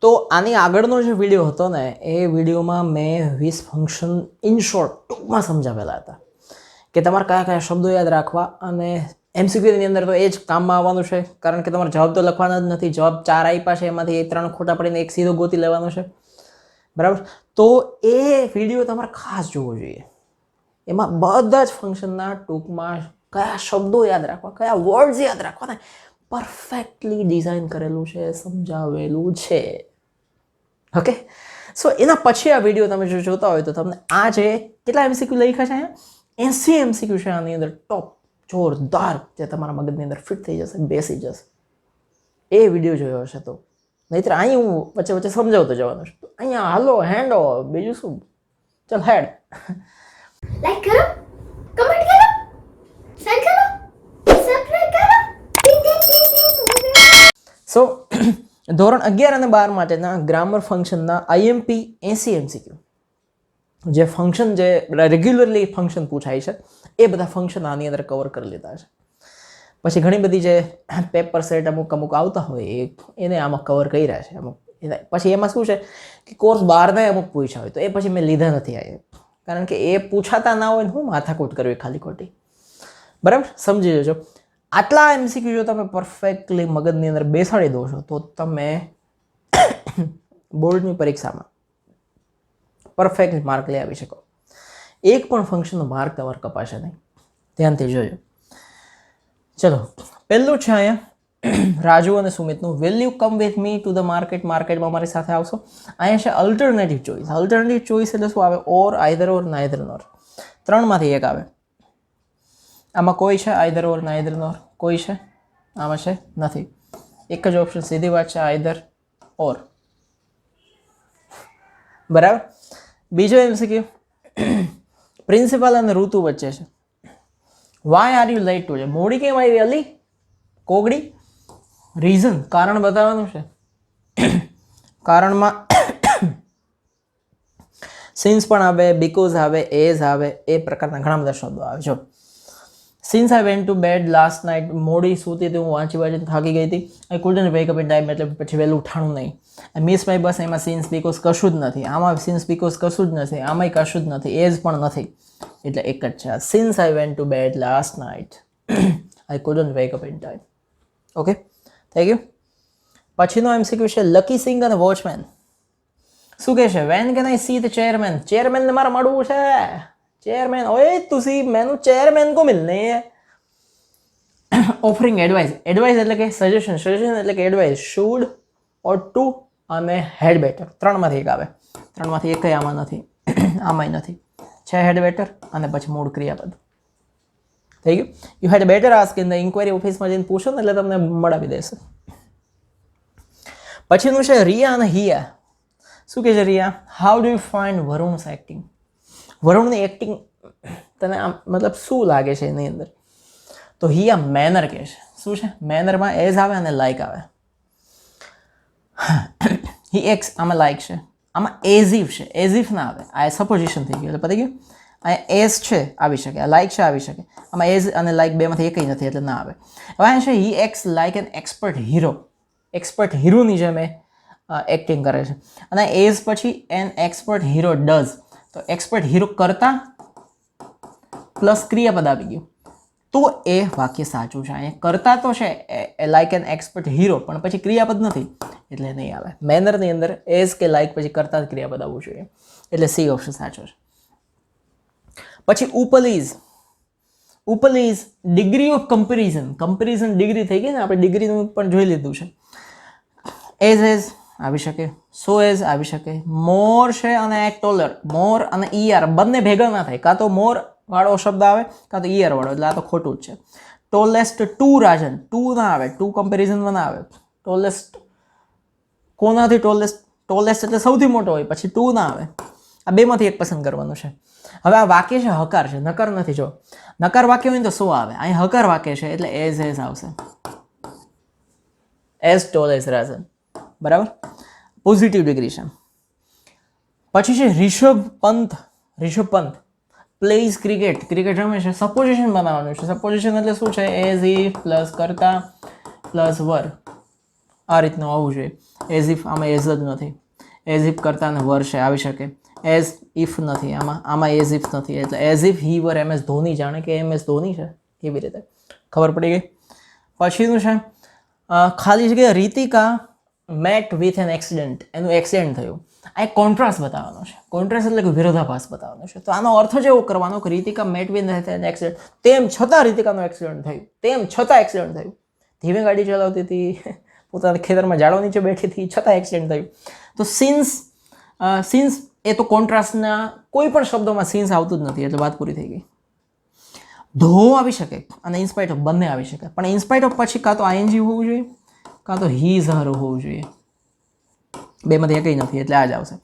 તો આની આગળનો જે વિડીયો હતો ને એ વિડીયોમાં મેં 20 ફંક્શન ઇન શોર્ટ ટૂંકમાં સમજાવેલા હતા કે તમારે કયા કયા શબ્દો યાદ રાખવા, અને એમસીક્યુની અંદર તો એ જ કામમાં આવવાનું છે, કારણ કે તમારે જવાબ તો લખવાના જ નથી. જવાબ 4 આપ્યા છે, એમાંથી 3 ખોટા પડીને એક સીધો ગોતી લેવાનો છે, બરાબર. તો એ વિડીયો તમારે ખાસ જોવો જોઈએ. એમાં બધા જ ફંક્શનના ટૂંકમાં કયા શબ્દો યાદ રાખવા, કયા વર્ડ્સ યાદ રાખવા ને પરફેક્ટલી ડિઝાઇન કરેલું છે, સમજાવેલું છે. ઓકે, સો એના પછી આ વિડીયો તમે જો જોતા હોય તો તમને આ જે કેટલા એમસીક્યુ લખ્યા છે, 80 એમસીક્યુ છે આની અંદર, ટોપ જોરદાર, જે તમારા મગજની અંદર ફિટ થઈ જશે, બેસી જશે. એ વિડીયો જોયો હશે તો. નહીતર અહીં હું વચ્ચે વચ્ચે સમજાવતો જવાનું છું. અહીંયા હાલો હેન્ડો, બીજું શું, ચાલ હેડ. લાઈક કરો, કમેન્ટ કરો, શેર કરો, સબસ્ક્રાઇબ કરો. સો ધોરણ 11 અને 12 માટેના ગ્રામર ફંક્શનના આઈએમપી 80 એમસીક્યુ, જે ફંક્શન જે રેગ્યુલરલી ફંક્શન પૂછાય છે એ બધા ફંક્શન આની અંદર કવર કરી લીધા છે. પછી ઘણી બધી જે પેપર સેટ અમુક આવતા હોય એને આમાં કવર કર્યા છે અમુક. પછી એમાં શું છે કે કોર્સ 12 અમુક પૂછ્યા હોય તો એ પછી મેં લીધા નથી આ, કારણ કે એ પૂછાતા ના હોય ને હું માથાકૂટ કરવી ખાલી ખોટી, બરાબર. સમજી જજો. આટલા એમસીક્યુ જો તમે પરફેક્ટલી મગજની અંદર બેસાડી દો છો તો તમે બોર્ડની પરીક્ષામાં પરફેક્ટ માર્ક લઈ આવી શકો. એક પણ ફંક્શનનો માર્ક તમારે કપાશે નહીં, ધ્યાનથી જોજો. ચલો, પહેલું છે અહીંયા રાજુ અને સુમિતનું, will you come with me to the market. માર્કેટમાં મારી સાથે આવશો. અહીંયા છે અલ્ટરનેટિવ ચોઇસ. અલ્ટરનેટિવ ચોઇસ એટલે શું આવે? ઓર, આઈધર ઓર, નાઈધર નોર. 3માંથી એક આવે. આમાં કોઈ છે આઈધર ઓર, નાઈધર નોર? કોઈ છે? આમાં છે? નથી. એક જ ઓપ્શન, સીધી વાત છે, આઈધર ઓર, બરાબર. બીજો એમસીક્યુ, પ્રિન્સિપાલ અને ઋતુ વચ્ચે છે. Why are you late too? મોડી કેમ આવી અલી? કોગડી. રીઝન, કારણ બતાવવાનું છે. કારણમાં સિન્સ પણ આવે, બીકોઝ આવે, એઝ આવે, એ પ્રકારના ઘણા બધા શબ્દો આવે. જો since I went to bed last night, મોડી સૂતી હતી હું, વાંચીને થાકી ગઈ હતી. I couldn't wake up in time, એટલે પછી વહેલું ઉઠાણું નહીં. આઈ મિસ માય બસ, એમાં સિન્સ બીકોઝ કશું જ નથી. આમાં સિન્સ બીકોઝ કશું જ નથી, આમાંય કશું જ નથી, એઝ પણ નથી. એટલે એક જ છે, since I went to bed last night I couldn't wake up in time. Okay, થઈ ગયું. પછીનો એમસીક્યુ છે લકી સિંગ અને વોચમેન. શું કહે છે? When can I see the chairman? ચેરમેનને મારે મળવું છે. चेयरमैन, ओए तुसी मैनू चेयरमैन को मिलने है. Offering advice. एडवाइस એટલે કે સજેશન, સજેશન એટલે કે એડવાઇસ. શુડ ઓર ટુ અને હેડ બેટર. 3માંથી એક આવે. 3માંથી એક આમાં નથી, આમાંય નથી. છે હેડ બેટર અને પછી મૂળ ક્રિયાપદ. થઈ ગયું. You had better ask in the inquiry ઓફિસમાં જઈને પૂછો ને એટલે તમને મળાવી દેશે. પછીનું છે રિયા અને હિયા. શું કહે છે Riya? How do you find Varun's acting? વરુણની એક્ટિંગ તને આમ મતલબ શું લાગે છે એની અંદર? તો હિયા મેનર કહે છે. શું છે? મેનરમાં એઝ આવે અને લાઇક આવે. હી એક્સ, આમાં લાઇક છે, આમાં એઝિફ છે, એઝિફ ના આવે. આ સપોઝિશન થઈ ગયું એટલે પતી ગયું. અહીંયા એઝ છે આવી શકે, આ લાઇક છે આવી શકે. આમાં એઝ અને લાઇક બેમાંથી એકય નથી એટલે ના આવે. હવે અહીંયા છે he acts like an expert hero. Expert હીરોની જેમ એક્ટિંગ કરે છે. અને એઝ પછી એન એક્સપર્ટ હીરો ડઝ. તો એક્સપર્ટ હીરો કરતા પ્લસ ક્રિયાપદ આવી ગયું તો એ વાક્ય સાચું છે. અહીંયા કરતા તો છે લાઇક એન એક્સપર્ટ હીરો, પણ પછી ક્રિયાપદ નથી એટલે નહીં આવે. મેનરની અંદર એઝ કે લાઇક પછી કરતા જ ક્રિયાપદ આવવું જોઈએ, એટલે સી ઓપ્શન સાચો છે. પછી ઉપલીઝ. ઉપલીઝ degree of comparison. Comparison degree થઈ ગઈ ને, આપણે ડિગ્રીનું પણ જોઈ લીધું છે. એઝ આવી શકે, સો એઝ આવી શકે. મોર છે અને ટોલર. મોર અને ઈઆર બંને ભેગા ના થાય. કાં તો મોર વાળો શબ્દ આવે કાં તો ઈઆર વાળો, એટલે આ તો ખોટું જ છે. ટોલેસ્ટ ટુ રાજન, ટુ ના આવે, ટુ કમ્પેરિઝનમાં ના આવે. ટોલેસ્ટ કોનાથી? ટોલેસ્ટ, ટોલેસ્ટ એટલે સૌથી મોટો હોય, પછી ટુ ના આવે. આ બેમાંથી એક પસંદ કરવાનું છે. હવે આ વાક્ય છે હકાર છે, નકાર નથી. જો નકાર વાક્ય હોય ને તો સો આવે, અહીં હકાર વાક્ય છે એટલે એઝ આવશે. એઝ ટોલ એઝ રાજન, બરાબર. પોઝિટિવ ડિગ્રી છે. પછી છે Rishabh Pant. Rishabh Pant plays cricket, cricket રમે છે. સપોઝિશન બનાવવાનું છે. સપોઝિશન એટલે શું છે? એઝ ઇફ પ્લસ કરતા પ્લસ વર, આ રીતનું આવવું જોઈએ. એઝ ઇફ આમાં એઝ જ નથી, એઝ ઇફ કરતા ને વર છે આવી શકે. એઝ ઇફ નથી આમાં એઝ ઇફ નથી, એટલે as if he were MS Dhoni, જાણે કે MS ધોની છે એવી રીતે. ખબર પડી ગઈ? પછીનું છે ખાલી જગ્યા Ritika met with an accident, એનું એક્સિડન્ટ થયું. આ એક કોન્ટ્રાસ્ટ બતાવવાનો છે. કોન્ટ્રાસ્ટ એટલે કે વિરોધાભાસ બતાવવાનો છે. તો આનો અર્થ જ એવો કરવાનો કે Ritika met with an accident, તેમ છતાં રીતિકાનું એક્સિડન્ટ થયું, તેમ છતાં એક્સિડન્ટ થયું. ધીમે ગાડી ચલાવતી હતી, પોતાના ખેતરમાં ઝાડો નીચે બેઠી હતી, છતાં એક્સિડન્ટ થયું. તો સિન્સ એ તો કોન્ટ્રાસ્ટના કોઈ પણ શબ્દોમાં સિન્સ આવતું જ નથી, એટલે વાત પૂરી થઈ ગઈ. ધો આવી શકે અને ઇન્સ્પાઇટ ઓફ બંને આવી શકે, પણ ઇન્સ્પાઇટ ઓફ પછી કાં તો ING હોવું જોઈએ કાં તો હીઝ હર હોવું જોઈએ. બેમાંથી એકઈ નથી, એટલે આ જ આવશે.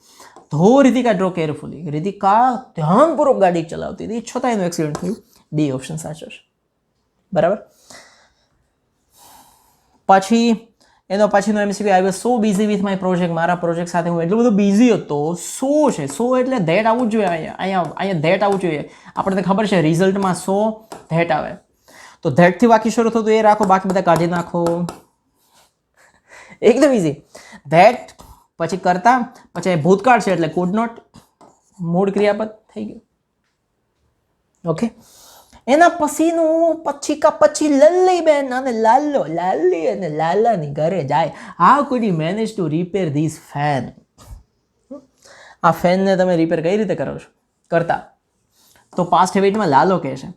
ધો રીતિકા ડ્રો કેરફુલી, રીતિકા ધ્યાનપૂર્વક ગાડી ચલાવતી હતી, છતાં એનું એક્સિડન્ટ થયું. ડી ઓપ્શન સાચો છે. બરાબર. પછી એનો પછીનો MCQ, I was so busy with my project, મારા પ્રોજેક્ટ સાથે હું એટલો બધો બિઝી હતો. સો છે, સો એટલે ધેટ આવવું જ જોઈએ. અહીંયા ધેટ આવવું જોઈએ. આપણને ખબર છે રિઝલ્ટમાં સો ધેટ આવે, તો ધેટથી વાક્ય શરૂ થતું એ રાખો, બાકી બધા કાઢી નાખો. એકદમ ઇઝી. ધેટ પછી કરતા, પછી ભૂતકાળ છે એટલે કુડ નોટ, મૂળ ક્રિયાપદ થઈ ગયું. ઓકે. એના પછીનું પછી લલ્લી બેન અને લાલી અને લાલાની ઘરે જાય. How could you manage to repair this fan? આ ફેનને તમે રિપેર કઈ રીતે કરો છો? કરતા. તો પાસ્ટ હેબિટમાં લાલો કહે છે.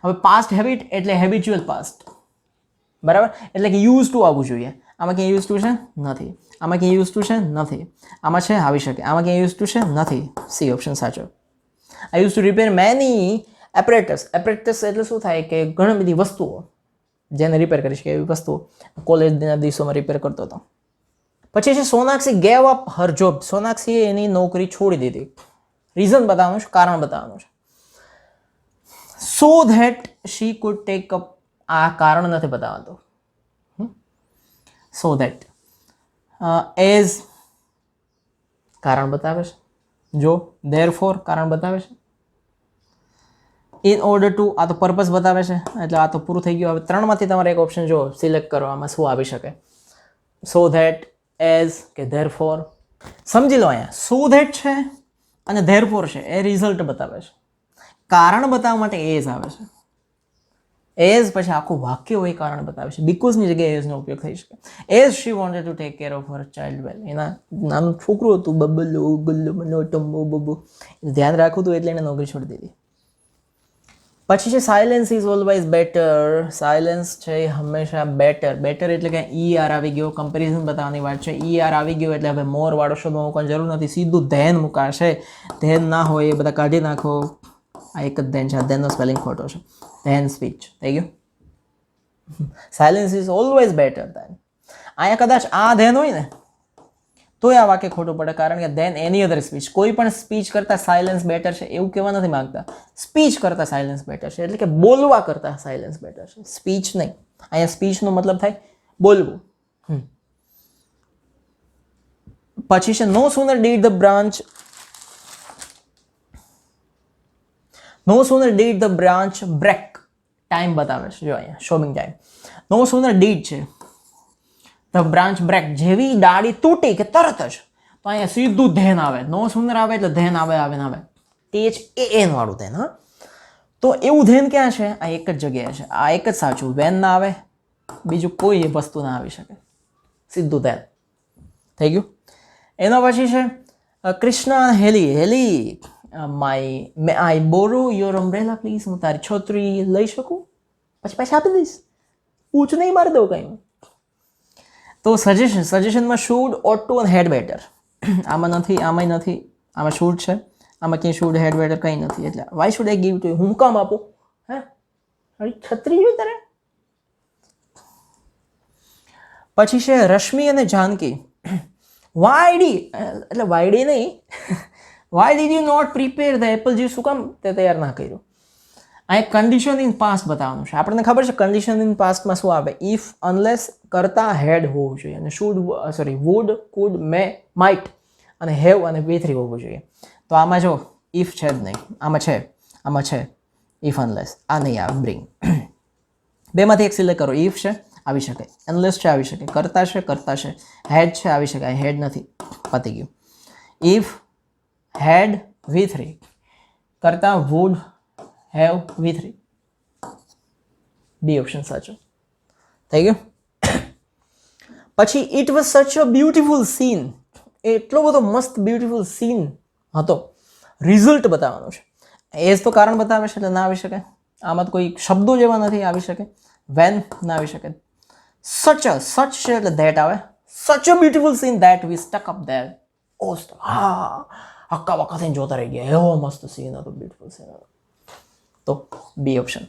હવે પાસ્ટ હેબિટ એટલે હેબિચ્યુઅલ પાસ્ટ, બરાબર, એટલે કે યુઝ ટુ આવવું જોઈએ. આમાં ક્યાં યુઝ ટુ છે? નથી. આમાં ક્યાં યુઝ ટુ છે? નથી. આમાં છે, આવી શકે. આમાં ક્યાં યુઝ ટુ છે? નથી. સી ઓપ્શન સાચો. I use to repair many apparatus. Apparatus એટલે શું થાય કે ઘણી બધી વસ્તુઓ જેને રિપેર કરી શકે એવી વસ્તુઓ. કોલેજના દિવસોમાં રિપેર કરતો હતો. પછી છે Sonakshi gave up her job. સોનાક્ષીએ એની નોકરી છોડી દીધી. રીઝન બતાવવાનું છે, કારણ બતાવવાનું છે. So that she could take up, આ કારણ નથી બતાવતો. સો ધેટ એઝ કારણ બતાવે છે. જો ધેરફોર કારણ બતાવે છે. ઇન ઓર્ડર ટુ, આ તો પર્પઝ બતાવે છે, એટલે આ તો પૂરું થઈ ગયું. હવે ત્રણમાંથી તમારે એક ઓપ્શન જો સિલેક્ટ કરો, આમાં શું આવી શકે? સો ધેટ, એઝ કે ધેરફોર. સમજી લો, અહીંયા સો ધેટ છે અને ધેરફોર છે, એ રિઝલ્ટ બતાવે છે. કારણ બતાવવા માટે એઝ આવે છે. એઝ પછી આખું વાક્ય હોય કારણ બતાવે છે. બીકોઝની જગ્યાએ એઝનો ઉપયોગ થઈ શકે. As she wanted to take care of her child well. એના નાનું છોકરું હતું, બબલો ગુલ્લો મનો ટમ્બો બબો, ધ્યાન રાખવું હતું એટલે એને નોકરી છોડી દીધી. પછી છે silence is always better. Silence છે હંમેશા બેટર. બેટર એટલે કે ER આવી ગયો, કમ્પેરિઝન બતાવવાની વાત છે. ER આવી ગયો એટલે હવે મોર વાળો શબ્દ મૂકવાની જરૂર નથી, સીધું ધેન મુકાશે. ધેન ના હોય એ બધા કાઢી નાખો. આ એક જ ધેન છે, આ ધેનનો સ્પેલિંગ ખોટો છે. ધેન સ્પીચ થઈ ગયું. Silence is always better than. અહીંયા કદાચ આ ધેન હોય ને તો આ વાક્ય ખોટું પડે, કારણ કે ધેન એની અધર સ્પીચ. કોઈ પણ સ્પીચ કરતાં સાયલેન્સ બેટર છે એવું કહેવા નથી માંગતા. સ્પીચ કરતાં સાયલેન્સ બેટર છે, એટલે કે બોલવા કરતાં સાયલેન્સ બેટર છે, સ્પીચ નહીં. અહીંયા સ્પીચનો મતલબ થાય બોલવું. પછી છે no sooner did the branch, no sooner did the branch break. Time બતાવે છે જો અહીંયા, showing time. No sooner did છે ધ બ્રાન્ચ બ્રેક, જેવી ડાળી તૂટી કે તરત જ, તો અહીંયા સીધું ધેન આવે. નો સુનર આવે એટલે ધેન આવે ને આવે. THAN વાળું ધેન. હા, તો એવું ધેન ક્યાં છે? આ એક જ જગ્યાએ છે. આ એક જ સાચું. વેન ના આવે, બીજું કોઈ વસ્તુ ના આવી શકે, સીધું ધેન થઈ ગયું. એના પછી છે કૃષ્ણા હેલી. હેલી મે આઈ બોરો યોર અમ્બ્રેલા પ્લીઝ, હું તારી છત્રી લઈ શકું? પછી પૈસા આપી દઈશ, પૂછ નહીં મારી દઉં કંઈ. તો સજેશનમાં શુડ, ઓટ ટુ અને હેડ બેટર. આમાં નથી, આમાંય નથી. આમાં શુડ છે, આમાં ક્યાંય શુડ હેડ બેટર કંઈ નથી. એટલે why should I give to, હું કામ આપું? હે, છત્રી જોઈએ તારે? પછી છે રશ્મિ અને જાનકી. વાયડી એટલે વાયડી નહીં, why did you not prepare the apple juice? શું કામ તે તૈયાર ના કર્યું? આ એક કન્ડિશન ઇન પાસ્ટ બતાવવાનું છે. આપણને ખબર છે કન્ડિશન ઇન પાસ્ટમાં શું આવે? ઇફ, અનલેસ, કરતા હેડ હોવું જોઈએ, અને should, sorry, would, could, may, might અને હેવ અને V3 હોવું જોઈએ. તો આમાં જો ઇફ છે જ નહીં, આમાં છે. આમાં છે ઇફ અનલેસ, આ નહીં આવે બ્રિંગ. બેમાંથી એક સિલેક્ટ કરો. ઇફ છે આવી શકે, અનલેસ છે આવી શકે, કરતા છે, હેડ છે આવી શકે, હેડ નથી, પતી ગયું. ઇફ હેડ V3 કરતા would have V3, B option સાચો થઈ ગયો. પછી ઇટ વોઝ સચ અ બ્યુટીફુલ સીન, એટલો બધો મસ્ત બ્યુટીફુલ સીન હતો. રિઝલ્ટ બતાવવાનું છે. એઝ તો કારણ બતાવે છે એટલે ના આવી શકે. આમાં તો કોઈ શબ્દો જેવા નથી, આવી શકે. વેન ના આવી શકે. સચ છે એટલે ધેટ આવે. Such a beautiful scene that we stuck up there. હા, હક્કા બક્કા થઈને જોતા રહી ગયા, એવો મસ્ત સીન હતો, બ્યુટીફુલ સીન હતો. તો બી ઓપ્શન.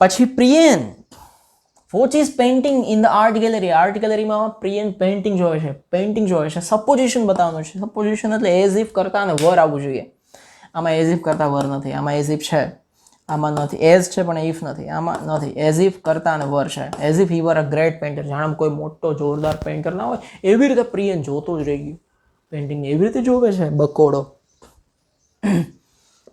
પછી Priyan watch is painting in the art gallery. Art ગેલેરીમાં પ્રિયન પેઇન્ટિંગ જોવે છે. સપોઝિશન બતાવવાનું છે. સપોઝિશન એટલે એઝ ઇફ કરતા અને વર આવવું જોઈએ. આમાં એઝ ઇફ કરતા વર નથી, આમાં એઝ ઇફ છે, આમાં નથી. એઝ છે પણ ઇફ નથી, આમાં નથી. એઝ ઇફ કરતા અને વર છે. As if he were a great painter, જાણે કોઈ મોટો જોરદાર પેઇન્ટર ના હોય એવી રીતે પ્રિયન જોતો જ રહી ગયું. પેઇન્ટિંગ એવી રીતે જોવે છે, બકોડો.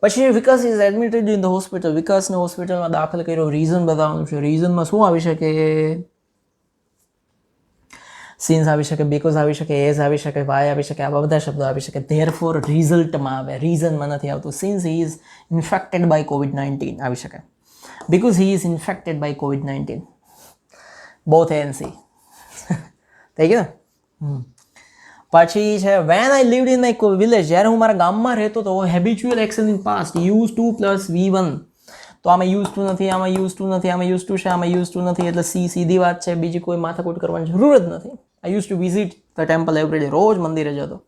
પછી Vikas is admitted in the hospital. વિકાસને હોસ્પિટલમાં દાખલ કર્યો. રીઝન બતાવવાનું છે. રીઝનમાં શું આવી શકે? સિન્સ આવી શકે, બીકોઝ આવી શકે, એઝ આવી શકે, વાય આવી શકે, આવા બધા શબ્દો આવી શકે. ધેરફોર રિઝલ્ટમાં આવે, રીઝનમાં નથી આવતું. Since he is infected by COVID-19 આવી શકે. Because he is infected by COVID-19. Both એનસી થઈ ગયું. પછી છે when I lived in my village, જ્યારે હું મારા ગામમાં રહેતો હતો. Habitual action in past, use to plus V1. તો આમાં યુઝ ટુ નથી, આમાં યુઝ ટુ નથી, આમાં યુઝ ટુ છે, આમાં યુઝ ટુ નથી, એટલે સી સીધી વાત છે. બીજી કોઈ માથાકૂટ કરવાની જરૂર જ નથી. I use to visit the temple every day, રોજ મંદિરે જતો.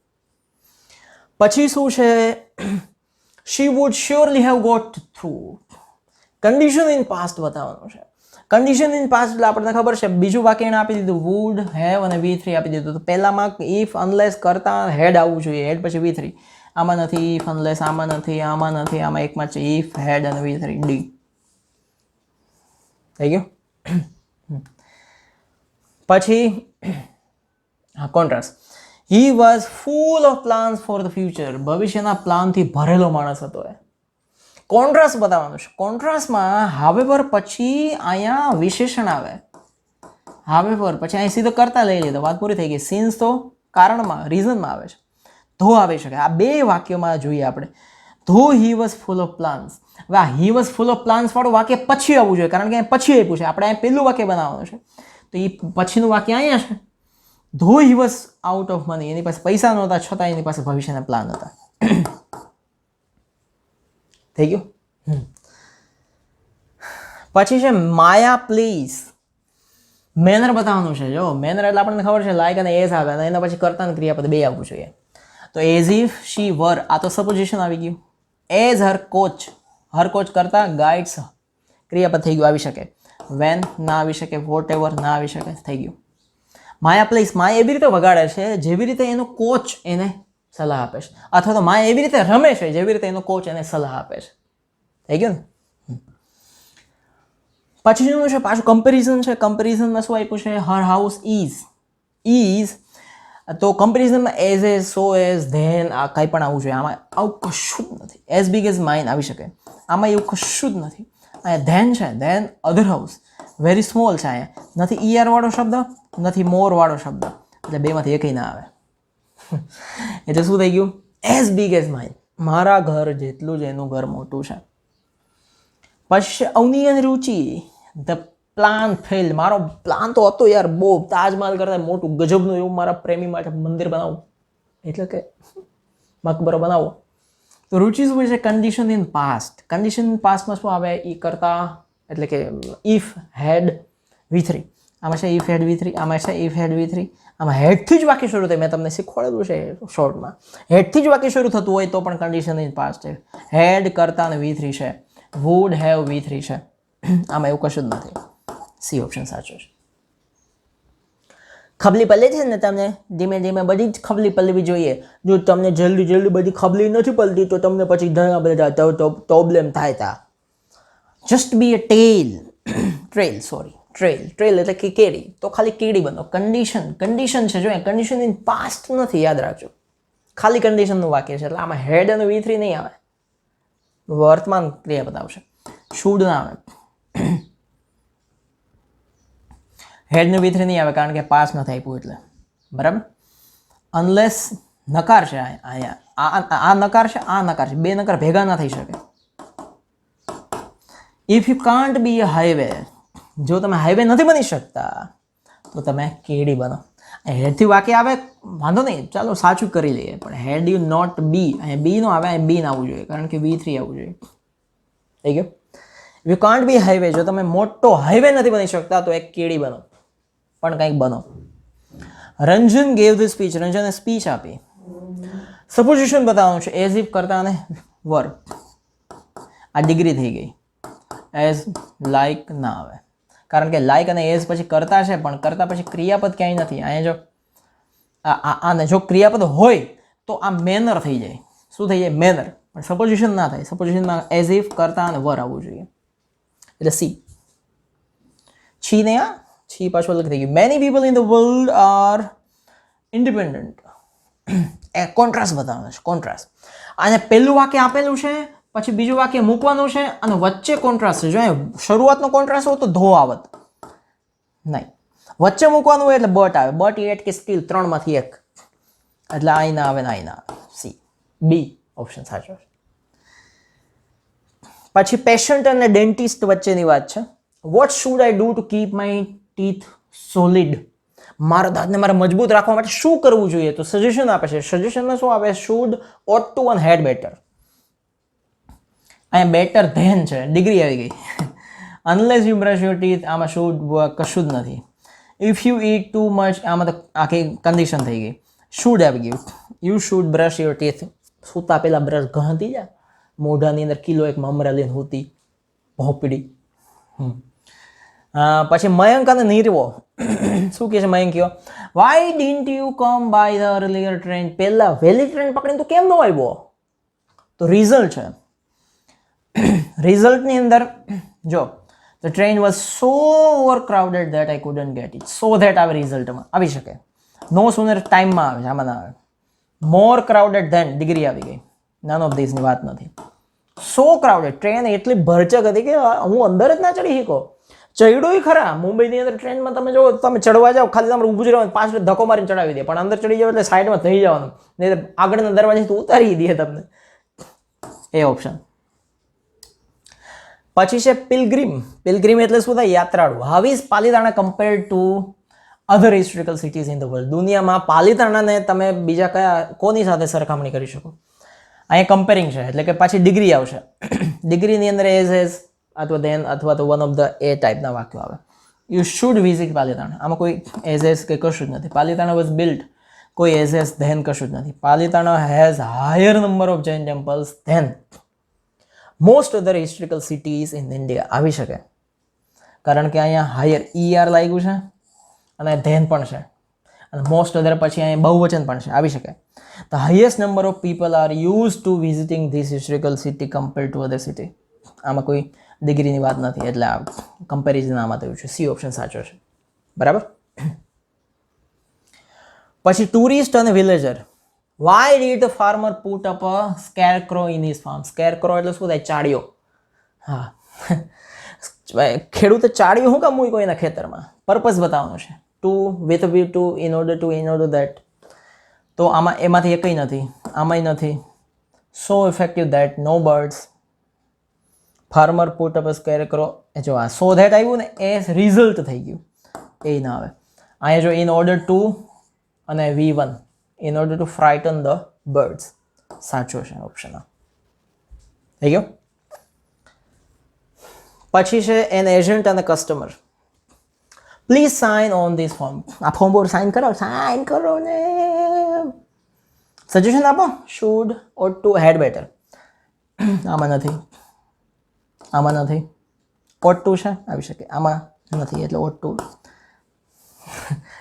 પછી શું છે? She would surely have got through. Condition in past બતાવવાનું છે. કન્ડિશન ઇન પાસ્ટ એટલે આપણને ખબર છે. બીજું વાક્ય એને આપી દીધું, વુડ હેવ અને V3 આપી દીધું. તો પહેલામાં ઇફ અનલેસ કરતા હેડ આવવું જોઈએ, હેડ પછી V3. આમાં નથી ઇફ અનલેસ, આમાં નથી, આમાં નથી, આમાં એકમાં છે ઇફ હેડ અને V3, ડી થઈ ગયું. પછી હા, contrast. He was full of plans for the future. ભવિષ્યના પ્લાનથી ભરેલો માણસ હતો એ. કોન્ટ્રાસ્ટ બતાવવાનું છે. કોન્ટ્રાસ્ટમાં હાવેવર પછી અહીંયા વિશેષણ આવે. હાવેવર પછી અહીં સીધો કરતા લઈ લીધો, વાત પૂરી થઈ ગઈ. સિન્સ તો કારણમાં, રીઝનમાં આવે છે. ધો આવી શકે. આ બે વાક્યોમાં જોઈએ આપણે. ધો he was full of plans. હવે આ he was full of plans વાળું વાક્ય પછી આવવું જોઈએ, કારણ કે અહીં પછી આપ્યું છે. આપણે અહીં પહેલું વાક્ય બનાવવાનું છે, તો એ પછીનું વાક્ય અહીંયા છે. Though he was out of money, એની પાસે પૈસા નહોતા, છતાં એની પાસે ભવિષ્યના પ્લાન હતા. થઈ ગયું. પછી છે માયા પ્લીઝ. મેનર બતાવવાનું છે. જો મેનર એટલે આપણને ખબર છે લાઈક અને એઝ આવે, અને એના પછી કરતા અને ક્રિયાપદ બે આવવું જોઈએ. તો એઝ ઇફ શી વર, આ તો સપોઝિશન આવી ગયું. એઝ હર કોચ, હર કોચ કરતા ગાઈડ્સ ક્રિયાપદ થઈ ગયું, આવી શકે. વેન ના આવી શકે, વોટ એવર ના આવી શકે, થઈ ગયું. માયા પ્લીઝ, માયા એવી રીતે વગાડે છે જેવી રીતે એનો કોચ એને સલાહ આપે છે, અથવા તો માયા એવી રીતે રમે છે જેવી રીતે એનો કોચ એને સલાહ આપે છે. થઈ ગયું ને. પછી શું છે? પાછું કમ્પેરિઝન છે. કમ્પેરિઝનમાં શું આપ્યું છે? Her house is. તો કમ્પેરિઝનમાં as as, so as, than, આ કંઈ પણ આવવું જોઈએ. આમાં આવું કશું જ નથી. એઝ બિગ એઝ માઇન આવી શકે, આમાં એવું કશું જ નથી. અહીંયા ધેન છે, ધેન અધર હાઉસ, વેરી સ્મોલ છે. અહીંયા નથી ER વાળો શબ્દ, નથી મોર વાળો શબ્દ, એટલે બેમાંથી એકય ના આવે. એટલે શું થઈ ગયું? એઝ બિગ એઝ માઇન, મારા ઘર જેટલું જ એનું ઘર મોટું છે. પછી અવની અને રુચિ, ધ પ્લાન ફેલ. મારો પ્લાન તો હતો યાર બહુ, તાજમહાલ કરતા મોટું ગજબનું એવું મારા પ્રેમી માટે મંદિર બનાવું, એટલે કે મકબરો બનાવો. તો રુચિ શું છે? Condition in past. Condition in પાસ્ટમાં શું આવે? એ કરતા, એટલે કે ઇફ હેડ V3. આમાં છે ઇફ હેડ V3, આમાં છે ઇફ હેડ V3. આમાં હેડથી જ વાક્ય શરૂ થાય. મેં તમને શીખવાડેલું છે શોર્ટમાં. હેડથી જ વાક્ય શરૂ થતું હોય તો પણ કન્ડિશન ઇન પાસ્ટ છે. હેડ કરતા અને V3 છે. વુડ હેવ V3 છે. આમાં એવું કશું જ નથી. સી ઓપ્શન સાચો છે. ખબલી પલ્લે છે ને, તમને ધીમે ધીમે બધી જ ખબલી પલવી જોઈએ. જો તમને જલ્દી જલ્દી બધી ખબલી નથી પલતી તો તમને પછી ઘણા બધા પ્રોબ્લેમ થાય તા. જસ્ટ બી અ ટ્રેલ એટલે કે કેડી, તો ખાલી કેડી બનો. કન્ડિશન છે. જો કન્ડિશન ઇન પાસ્ટ નથી, યાદ રાખજો. ખાલી કન્ડિશનનું વાક્ય છે એટલે આમાં હેડ અને V3 નહીં આવે, વર્તમાન ક્રિયાપદ આવશે, શુડ ના આવે, હેડનું V3 નહીં આવે કારણ કે પાસ નથી આપ્યું એટલે, બરાબર. અનલેસ નકાર છે અહીંયા, આ નકાર છે, આ નકાર છે, બે નકાર ભેગા ના થઈ શકે. If you can't B a highway, જો તમે હાઈવે નથી બની શકતા તો તમે કેડી બનો. હેડથી વાક્ય આવે વાંધો નહીં, ચાલો સાચું કરી લઈએ, પણ હેડ યુ નોટ બી, અહીંયા બી નો આવે, અહીંયા બી ના આવવું જોઈએ કારણ કે V3 આવવું જોઈએ. થઈ ગયું. યુ કાન્ટ બી હાઈવે, જો તમે મોટો હાઈવે નથી બની શકતા તો એક કેડી બનો, પણ કંઈક બનો. રંજન ગેવ ધ સ્પીચ, રંજને સ્પીચ આપી. સપોઝિશન બતાવવાનું છે, એઝ ઇફ કરતા અને વર. આ ડિગ્રી થઈ ગઈ. એઝ લાઈક ના આવે કારણ કે લાઈક અને એઝ પછી કરતા છે, પણ કરતા પછી ક્રિયાપદ ક્યાંય નથી. અહીંયા જો આને જો ક્રિયાપદ હોય તો આ મેનર થઈ જાય. શું થઈ જાય? મેનર. પણ સપોઝિશન ના થાય. સપોઝિશનમાં એઝ ઇફ કરતા અને વર આવવું જોઈએ. એટલે સી. છી ને આ છી પાછું અલગ થઈ ગયું. Many people in the world R independent. A contrast બતાવવાનો છે, કોન્ટ્રાસ્ટ. અને પહેલું વાક્ય આપેલું છે, પછી બીજું વાક્ય મૂકવાનું છે અને વચ્ચે કોન્ટ્રાસ્ટ છે. જો શરૂઆતનો કોન્ટ્રાસ્ટ હોય તો ધો આવત નહીં, વચ્ચે મૂકવાનું હોય એટલે બટ આવે. બટ એટ કે સ્કિલ ત્રણમાંથી એક, એટલે આઈ ના આવે ને આઈ ના આવે. સી, બી ઓપ્શન સાચો છે. પછી પેશન્ટ અને ડેન્ટિસ્ટ વચ્ચેની વાત છે. What should I do to keep my teeth solid? મારા દાંતને મારે મજબૂત રાખવા માટે શું કરવું જોઈએ? તો સજેશન આપે છે. સજેશનમાં શું આપે? શુડ, ઓટ ટુ અને હેડ બેટર. અહીંયા બેટર ધેન છે, ડિગ્રી આવી ગઈ. Unless you brush your teeth, આમાં શુડ કશું જ નથી. If you it too much, આમાં તો આખી કન્ડિશન થઈ ગઈ. શુડ આવી ગયું. You should brush your teeth. સૂતા પહેલા બ્રશ ઘણતી જા, મોઢાની અંદર કિલો એક મમરા લઈને હોતી ભોપડી. પછી મયંક અને નીરવો શું કહે છે? મયંક કયો, why didn't you come by the earlier train? પહેલા વહેલી ટ્રેન પકડીને તો કેમ ન આવ્યો? તો રિઝલ્ટ છે. રિઝલ્ટની અંદર જો the train was so over crowded that I couldn't get it. So that આવે રિઝલ્ટમાં, આવી શકે. નો સુનર ટાઈમમાં આવે છે, આમાં ના આવે. મોર ક્રાઉડેડ ધેન, ડિગ્રી આવી ગઈ. નન ઓફ ધીસની વાત નથી. સો ક્રાઉડેડ, ટ્રેન એટલી ભરચક હતી કે હું અંદર જ ના ચડી શકો. ચડ્યું ખરા મુંબઈની અંદર ટ્રેનમાં, તમે જો તમે ચડવા જાઓ ખાલી તમારે ઊભું જ રહેવાનું, પાછળ ધક્કો મારીને ચડાવી દે, પણ અંદર ચડી જાવ એટલે સાઈડમાં થઈ જવાનું, નહીં આગળના દરવાજેથી ઉતારી દે તમને. A option. પછી છે પિલગ્રીમ. પિલગ્રીમ એટલે શું થાય? યાત્રાળુ. How is Palitana compare to other historical cities in the world? દુનિયામાં પાલિતાણાને તમે બીજા કયા કોની સાથે સરખામણી કરી શકો? અહીંયા કમ્પેરિંગ છે એટલે કે પાછી ડિગ્રી આવશે. ડિગ્રીની અંદર એઝ અથવા ધેન અથવા તો વન ઓફ ધ એ ટાઈપના વાક્યો આવે. You should visit Palitana. આમાં કોઈ એઝ કે કશું જ નથી. પાલિતાણા વોઝ બિલ્ટ, કોઈ એઝ ધેન કશું જ નથી. Palitana has higher number of Jain temples than most other historical cities in India. આવી શકે કારણ કે અહીંયા હાયર ER લાગ્યું છે અને ધેન પણ છે, અને મોસ્ટ અધર પછી અહીંયા બહુવચન પણ છે. આવી શકે. The highest number of people are use to visiting this historical city compare to other city. આમાં કોઈ ડિગ્રીની વાત નથી એટલે આ કમ્પેરિઝન આમાં થયું છે. સી ઓપ્શન સાચો છે. બરાબર. પછી ટુરિસ્ટ અને villager. Why did the farmer put up a scarecrow in his farm? Scarecrow એટલે શું થાય? ચાળિયો. હા, ખેડૂતે ચાળિયો શું કામ મૂકી કોઈના ખેતરમાં? પર્પઝ બતાવવાનો છે. To, with view to, in order to, in order that. તો આમાં એમાંથી એકઈ નથી, આમાંય નથી. So effective that no birds. Farmer put up a scarecrow, જો આ સો ધેટ આવ્યું ને એ રિઝલ્ટ થઈ ગયું, એ ના આવે. અહીંયા જો ઇન ઓર્ડર ટુ અને V1, in order to frighten the birds. સાચો છે ઓપ્શન આ. થઈ ગયો. પછી છે એન એજન્ટ અને customer. Please sign on this form. આ ફોર્મ પર સાઇન કરો, સાઇન કરો ને. સજેશન આપો. Should, ought to, had better. આમાં નથી, આમાં નથી. ઓટ ટુ છે, આવી શકે. આમાં નથી એટલે ought to.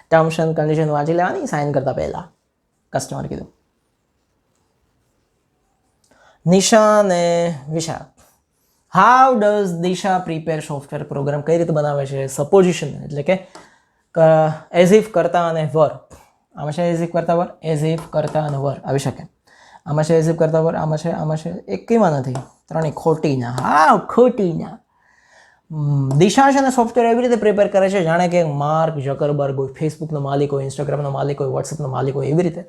Terms and condition વાંચી લેવાની સાઇન કરતા પહેલા. કસ્ટમર કીધું. નિશા અને Visha. How does Disha prepare software program? કઈ રીતે બનાવે છે? સપોઝિશન એટલે કે એઝ ઇફ કરતા અને વર. આમાં છે એઝ ઇફ કરતા વર, એઝ ઇફ કરતા અને વર આવી શકે. આમાં છે એઝ ઇફ કરતા વર, આમાં છે એક કેમાં નથી, ત્રણેય ખોટી ના. હા ખોટી ના. દિશા છે ને સોફ્ટવેર એવી રીતે પ્રિપેર કરે છે જાણે કે માર્ક ઝકરબર્ગ હોય, ફેસબુકનો માલિક હોય, ઇન્સ્ટાગ્રામનો માલિક હોય, વોટ્સએપનો માલિક હોય, એવી રીતે.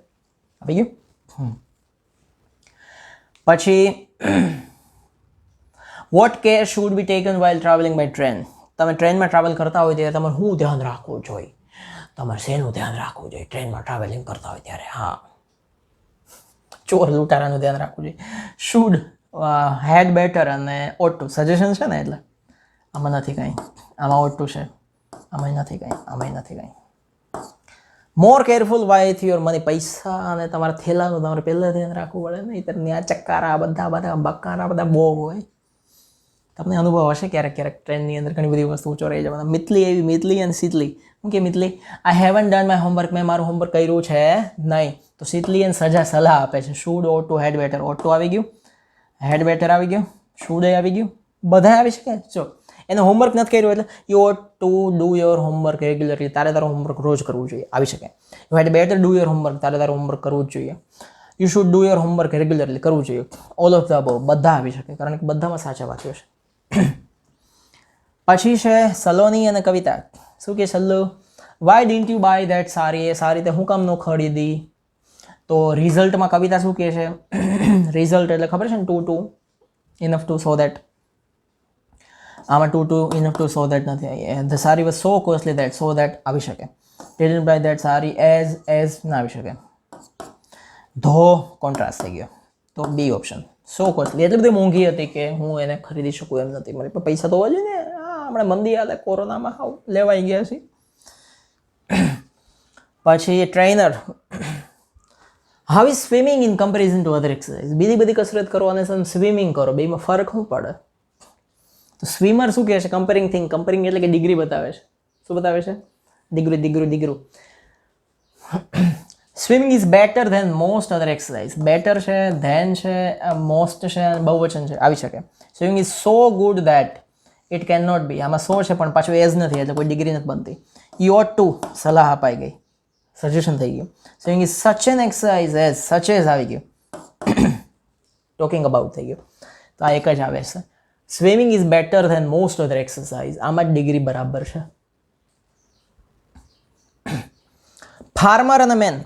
આવી ગયું. પછી what care should be taken while travelling by train. તમે ટ્રેનમાં ટ્રાવેલ કરતા હોય ત્યારે તમારે શું ધ્યાન રાખવું જોઈએ? તમારે શેનું ધ્યાન રાખવું જોઈએ ટ્રેનમાં ટ્રાવેલિંગ કરતા હોય ત્યારે? હા, ચોર લૂંટારાનું ધ્યાન રાખવું જોઈએ. શુડ, હેડ બેટર અને ઓટુ સજેશન છે ને, એટલે આમાં નથી કંઈ. આમાં ઓટુ છે, આમાં નથી કંઈ, આમાં નથી કંઈ. મોર કેરફુલ વાય યોર મની. પૈસા અને તમારા થેલાનું તમારે પહેલાં ધ્યાન રાખવું પડે ને. ત્યાં આ ચક્કારા બધા બક્કારા બધા બહુ હોય. તમને અનુભવ હશે ક્યારેક ટ્રેનની અંદર ઘણી બધી વસ્તુઓ ચોરાઈ જવાના. મિતલી અને શીતલી. હું કે મિતલી, આઈ હેવન ડન માય હોમવર્ક. મેં મારું હોમવર્ક કર્યું છે નહીં. તો શીતલી અને સજા સલાહ આપે છે. Should, ought to, had better. Ought to આવી ગયું, હેડ બેટર આવી ગયું, શુડ આવી ગયું, બધા આવી શકે. જો એને હોમવર્ક નથી કર્યું એટલે you ought to do your homework regularly. તારે તારું હોમવર્ક રોજ કરવું જોઈએ, આવી શકે. You had better do your homework. તારે તારું હોમવર્ક કરવું જ જોઈએ. You should do your homework regularly, કરવું જોઈએ. ઓલ ઓફ ધ અબવ, બધા આવી શકે, કારણ કે બધામાં સાચા વાક્યો છે. પછી છે સલોની અને કવિતા. શું કે Sallu, why didn't you buy that sari? એ સારી તે હું કામ નો ખરીદી? તો રિઝલ્ટમાં કવિતા શું કહે છે? રિઝલ્ટ એટલે ખબર છે ને, two enough to so that. આમાં to enough to so that નથી. The sari was so costly that, so that આવી શકે. Didn't buy that sari, as ના આવી શકે. ધો કોન્ટ્રાસ્ટ થઈ ગયો. તો બી ઓપ્શન, સો કોસ્ટલી એટલી બધી મોંઘી હતી કે હું એને ખરીદી શકું એમ નથી. મારી પાસે પૈસા તો હોવા જોઈએ ને. હમણાં મંદી હાલે, કોરોનામાં હાવ લેવાઈ ગયા છે. પછી trainer, how is swimming in comparison to other exercise? બીજી બધી કસરત કરો અને સ્વિમિંગ કરો, બેમાં ફરક શું પડે? તો સ્વિમર શું કહે છે? Comparing thing. કમ્પેરિંગ એટલે કે ડિગ્રી બતાવે છે. શું બતાવે છે? Degree. Swimming is better than most other exercise. Better છે, ધેન છે, મોસ્ટ છે, બહુવચન છે, આવી શકે. Swimming is so good that it can not be. આમાં સો છે પણ પાછું એઝ નથી, એટલે કોઈ ડિગ્રી નથી બનતી. યુ ઓટ ટુ, સલાહ અપાઈ ગઈ, સજેશન થઈ ગયું. Swimming is such an exercise as, such as આવી ગયું, ટોકિંગ અબાઉટ થઈ ગયું. તો આ એક જ આવે છે. Swimming is better than most other exercise. આમાં જ ડિગ્રી બરાબર છે. ફાર્મર અને man,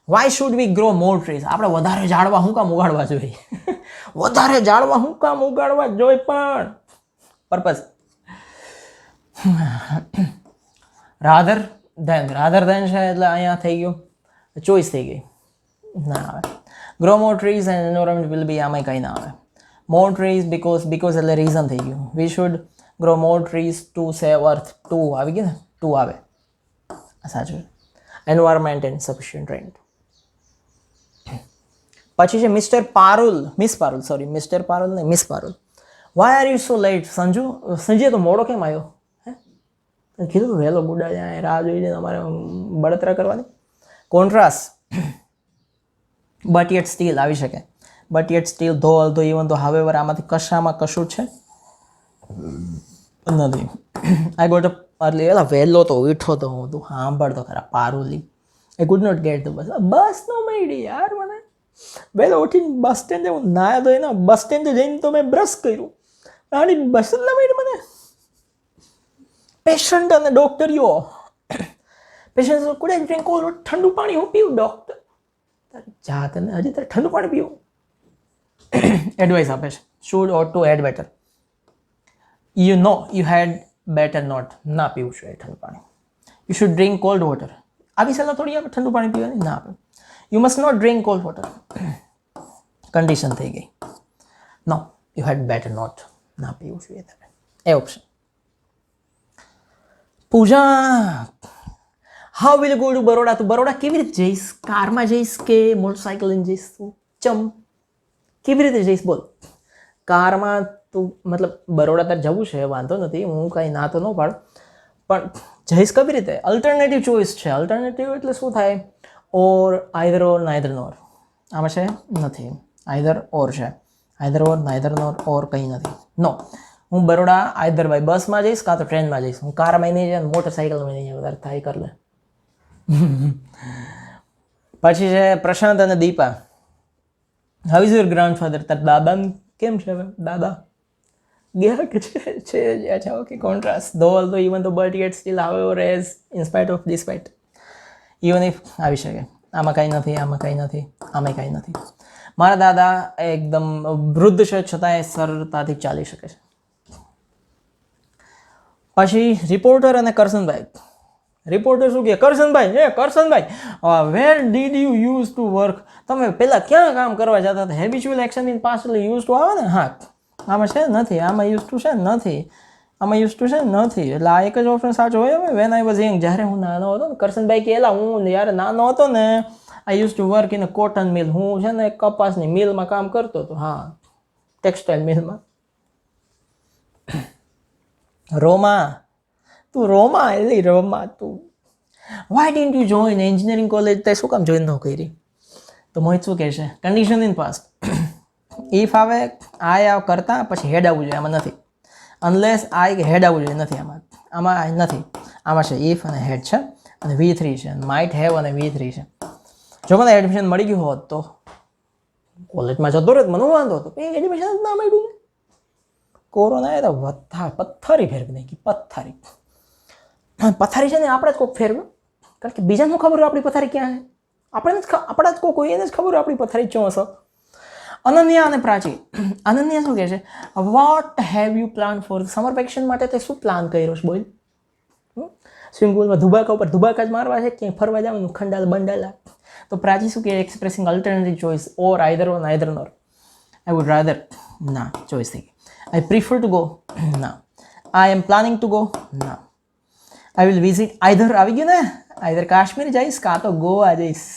why should we grow more trees? આપણે વધારે ઝાડવા શું કામ ઉગાડવા જોઈએ? વધારે ઝાડવા શું કામ ઉગાડવા જોઈએ? પણ પર્પઝ. રાધર ધેન છે એટલે અહીંયા થઈ ગયું, ચોઈસ થઈ ગઈ, ના આવે. Grow more trees and environment will be, આમાં કંઈ ના આવે. મોર ટ્રીઝ બીકોઝ એટલે રીઝન થઈ ગયું. We should grow more trees to save earth. To આવી ગયું ને, ટુ આવે, સાચું. Environment and sufficient rent. પછી છે mister Parul, miss Parul. Why are you so late? Sanjay તો મોડો કેમ આવ્યો? હે, કીધું તો વહેલો બુડા જાય, રાહ જોઈને અમારે બળતરા કરવાની. કોન્ટ્રાસ્ટ, બટ યેટ સ્ટીલ આવી શકે. બટ યેટ સ્ટીલ, ધો, અલ્ધો, ઇવન તો, હાવેવર, આમાંથી કશામાં કશું છે નથી. આઈ ગોટ એટલે એલા વહેલો તો ઉઠો તો હું, તું સાંભળતો ખરા પારુલી. I could not get the bus નો મળી યાર મને. વહેલો ઉઠીને બસ સ્ટેન્ડે હું નાયા તો એના બસ સ્ટેન્ડે જઈને તો મેં બ્રશ કર્યું, આની બસ જ ના મળી મને. પેશન્ટ અને ડોક્ટરીઓ, પેશન્ટ કુડ આઈ ડ્રિંક કોલ્ડ વોટર? ઠંડુ પાણી હું પીવું ડોક્ટર? તારી જાત ને હજી તારે ઠંડુ પાણી પીવું? એડવાઇસ આપે છે. Should ought to had better. You had better not, ના પીવું જોઈએ ઠંડુ પાણી. You should drink cold water. આવી સલાહ થોડી આપે ઠંડુ પાણી પીવાની? ના આપે. You must not drink cold water, condition થઈ ગઈ. No, you had better not, ના પીવું જોઈએ તારે. A option. Pooja, how will go to Baroda? તું બરોડા કેવી રીતે જઈશ? કારમાં જઈશ કે મોટરસાઇકલ લઈને જઈશ? તું કેવી રીતે જઈશ બોલ? કારમાં તું, મતલબ બરોડા તાર જવું છે, વાંધો નથી, હું કાંઈ ના તો ન પાડું, પણ જઈશ કેવી રીતે? અલ્ટરનેટિવ ચોઇસ છે. અલ્ટરનેટિવ એટલે શું થાય? ઓર, આઈધર ઓર, નાઈધર નોર. આમાં છે નથી, આઈધર ઓર છે. આઈધર ઓર, નાઈધર નોર, ઓર કંઈ નથી. નો, હું બરોડા આઈધર બાય બસમાં જઈશ કાં તો ટ્રેનમાં જઈશ. હું કારમાં નહીં જાય, મોટરસાઇકલમાં નહીં જાય. વધારે થાય કર લે. પછી છે પ્રશાંત અને Deepa. How is your grandfather? તાર દાદા કેમ છે હવે? દાદા ગયા કે છે અચ્છા ઓકે કોન્ટ્રાસ્ટ ધો ઓલ ધો ઇવન ધો but yet steel however as in spite of despite even if આવી શકે. આમાં કાંઈ નથી, આમાં કાંઈ નથી, આમાં કાંઈ નથી. મારા દાદા એકદમ વૃદ્ધ છે છતાંય સરળતાથી ચાલી શકે છે. પછી રિપોર્ટર અને કરસનભાઈ. રિપોર્ટર શું કહે? Karsanbhai where did you use to work? તમે પહેલાં ક્યાં કામ કરવા જતા હતા? હેબિચ્યુઅલ એક્શન ઇન પાસ્ટ એટલે યુઝ ટુ આવે ને. હા આમાં છે નથી, આમાં યુઝ ટુ છે નથી, આમાં યુઝ ટુ છે નથી. એટલે આ એક જ ઓપ્શન સાચો હોય. હવે વેન આઈ વોઝ યંગ, જ્યારે હું નાનો હતો ને. કરસનભાઈ કહેલા હું જ્યારે નાનો હતો ને I use to work in a cotton mill. હું છે ને કપાસની મિલમાં કામ કરતો હતો. હા ટેક્સટાઇલ મિલમાં. રોમા તું why didn't you join engineering college? તે શું કામ જોઈન ન કરી? તો મોહિત શું કહે છે? Condition in past. ઇફ આવે આવ કરતા પછી હેડ આવવું જોઈએ, આમાં નથી. અનલેસ આઈ હેડ આવવું જોઈએ, નથી આમાં. આમાં નથી, આમાં છે ઇફ અને હેડ છે અને V3 છે, માઇટ હેવ અને V3 છે. જો મને એડમિશન મળી ગયું હોત તો કોલેજમાં જતો રહેત, મને વાંધો હતો. એ એડમિશન જ ના મળ્યું ને. કોરોના એ તો પથ્થારી ફેરવી નાખી. પથ્થારી છે ને આપણે જ કોઈક ફેરવ્યું, કારણ કે બીજાને ખબર હોય આપણી પથારી ક્યાં છે. આપણા જ કોઈ હોય એને જ ખબર હોય આપણી પથારી ક્યાં હશે. અનન્યા અને પ્રાચી. અનન્યા શું કહે છે? What have you plan four summer vacation માટે? તે શું પ્લાન કર્યો છે? બોલ. સ્વિમિંગ પુલમાં ધુબાકા ઉપર ધુબાકા જ મારવા છે, ક્યાંય ફરવા જવાનું ખંડાલ બંડાલા? તો પ્રાચી શું કહે? Expressing alternative choice or either or neither nor. I would rather. ના ચોઇસ થઈ ગઈ. I prefer to go. ના. I am planning to go. ના. I will visit either. આવી ગયું ને? આઈધર કાશ્મીર જઈશ કાં તો ગોવા જઈશ.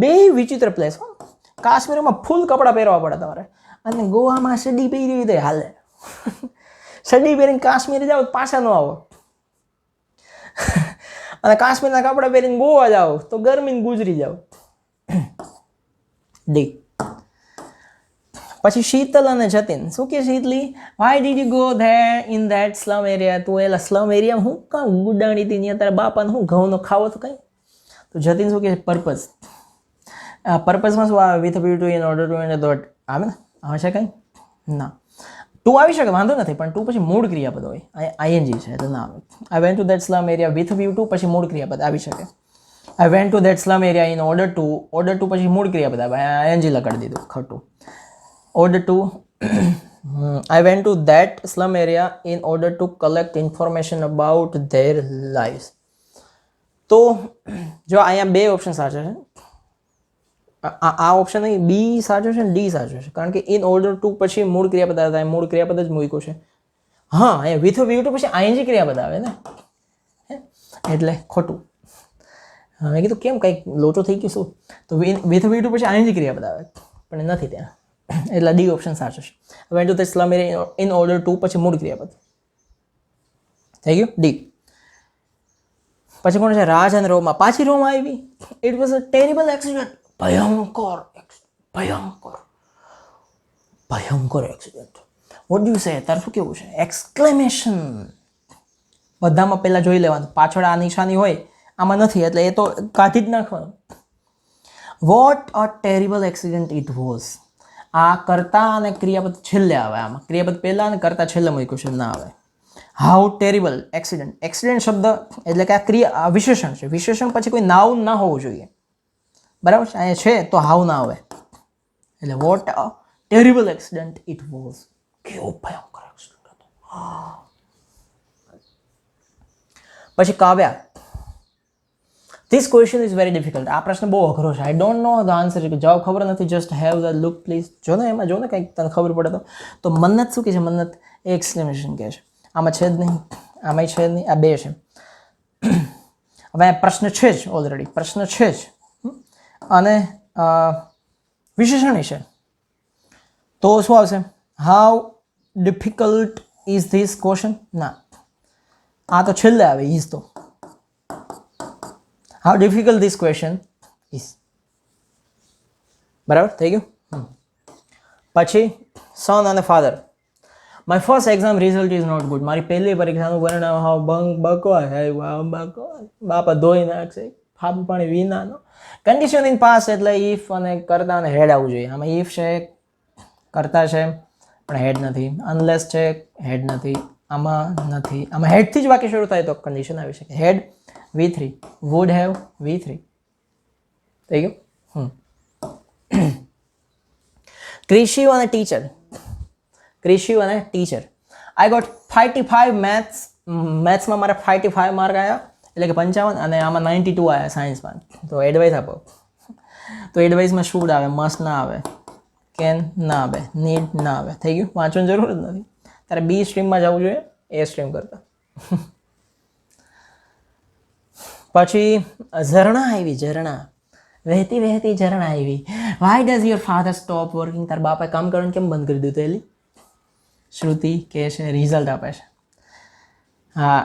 બે વિચિત્ર પ્લેસ. કાશ્મીરમાં ફૂલ કપડાં પહેરવા પડે તમારે, અને ગોવામાં સડી પહેરી દે હાલે. સડી પહેરીને કાશ્મીર જાઓ પાછા ન આવો. અને કાશ્મીરના કપડાં પહેરીને ગોવા જાઓ તો ગરમીને ગુજરી જાઓ. ડી. પછી શીતલ અને જતીન. શું કે શીતલી? Why did you go there in that slum area? તું એલા સ્લમ એરિયામાં હું કામ ગુડાણી હતી? ત્યાં તારા બાપાને હું ઘઉંનો ખાવો તો કંઈ? તો જતીન શું કહે? પર્પઝ. પર્પઝમાં શું આવે? With view to in order two and dot આવે ને? આવે છે કંઈ? ના. ટુ આવી શકે, વાંધો નથી, પણ ટુ પછી મૂળ ક્રિયાપદ હોય. આઈએનજી છે એટલે ના આવે. આઈ went two that slum area with view two પછી મૂળ ક્રિયાપદ આવી શકે. આઈ went two that slum area in order two પછી મૂળ ક્રિયાપદ આવે. આઈએનજી લગાડી દીધું ખોટું. Order to I went to that slum area in order to collect information about their lives. તો જો અહીંયા બે ઓપ્શન સાચા છે. આ ઓપ્શન નહીં, બી સાચો છે ને ડી સાચો છે, કારણ કે ઇન ઓર્ડર ટુ પછી મૂળ ક્રિયાપદ આવે, મૂળ ક્રિયાપદ જ મૂક્યું છે. હા, અહીંયા વિથ વ્યૂ ટુ પછી આઈએનજી ક્રિયાપદ આવે ને, એટલે ખોટું. મેં કીધું કેમ કંઈક લોચો થઈ ગયું શું? તો વિથ વ્યૂ ટુ પછી આઈએનજી ક્રિયાપદ આવે, પણ નથી ત્યાં, એટલે ડી ઓપ્શન સાચો છે. Went to the slum area in order two પછી મૂળ ક્રિયાપદ થઈ ગયું ડી. પછી કોણ છે? રાજ અને રોમા. પાછી રોમા આવી. It was a terrible accident. ભયંકર accident. What do you say? તારે શું કેવું છે? એક્સક્લેમેશન. બધામાં પહેલાં જોઈ લેવાનું, પાછળ આ નિશાની હોય, આમાં નથી, એટલે એ તો કાઢી જ નાખવાનું. Vote a terrible accident it was. આ કર્તા અને ક્રિયાપદ છેલ્લે આવે. આમાં ક્રિયાપદ પહેલાં અને કર્તા છેલ્લે મૂક્યું છે, ના આવે. How terrible accident. એક્સિડન્ટ શબ્દ એટલે કે આ ક્રિયા વિશેષણ છે. વિશેષણ પછી કોઈ નાઉન ના હોવું જોઈએ, બરાબર છે? અહીંયા છે તો હાઉ ના આવે, એટલે what a terrible accident it was. કેવો ભયંકર એક્સિડન્ટ હતો. પછી Kavya. This question is very difficult. આ પ્રશ્ન બહુ અઘરો છે. I don't know the answer. જવાબ ખબર નથી. Just have the look please. જો ને એમાં, જો ને કંઈક તને ખબર પડે તો. મન્નત શું કહે છે? મન્નત એક્સક્લેમેશન કહે છે. આમાં છે જ નહીં, આમાંય છે જ નહીં, આ બે છે. હવે આ પ્રશ્ન છે જ, ઓલરેડી પ્રશ્ન છે જ, અને વિશેષણ છે, તો શું આવશે? How difficult is this question? ના, આ તો છેલ્લે આવે. ઇઝ તો how difficult this question is. બરાબર થઈ ગયું. પછી સન અને father. My first exam result is not good. મારી પહેલી પરીક્ષાનું પરિણામ હાવ બકવાસ આવ્યું. બાપા ધોઈ નાખશે. ખાધું પાણી વિનાનો. કન્ડિશન ઇન પાસ્ટ એટલે ઇફ અને કરતા અને હેડ આવવું જોઈએ. આમાં ઇફ છે, કરતા છે પણ હેડ નથી, અનલેસ છે હેડ નથી, આમાં નથી. આમાં હેડથી જ વાક્ય શરૂ થાય તો કન્ડિશન આવી શકે. હેડ V3, વુડ હેવ V3 થઈ ગયું. ક્રિશિવ અને ટીચર. ક્રિશિવ અને ટીચર. આઈ ગોટ 55 મેથ્સમાં મારા 55 માર્ક આવ્યા એટલે કે 55 અને આમાં 92 આવ્યા સાયન્સમાં. તો એડવાઇસ આપો. તો એડવાઇસમાં શુડ આવે, મસ્ટ ના આવે, કેન ના આવે, નીડ ના આવે. થઈ ગયું. વાંચવાની જરૂર જ નથી. તારે બી સ્ટ્રીમમાં જવું જોઈએ એ સ્ટ્રીમ કરતા. પછી ઝરણા આવી. ઝરણા વહેતી વહેતી ઝરણા આવી. Why does your father stop working? તાર બાપાએ કામ કરવાનું કેમ બંધ કરી દીધું? એલી શ્રુતિ કહે છે રિઝલ્ટ આપે છે. હા,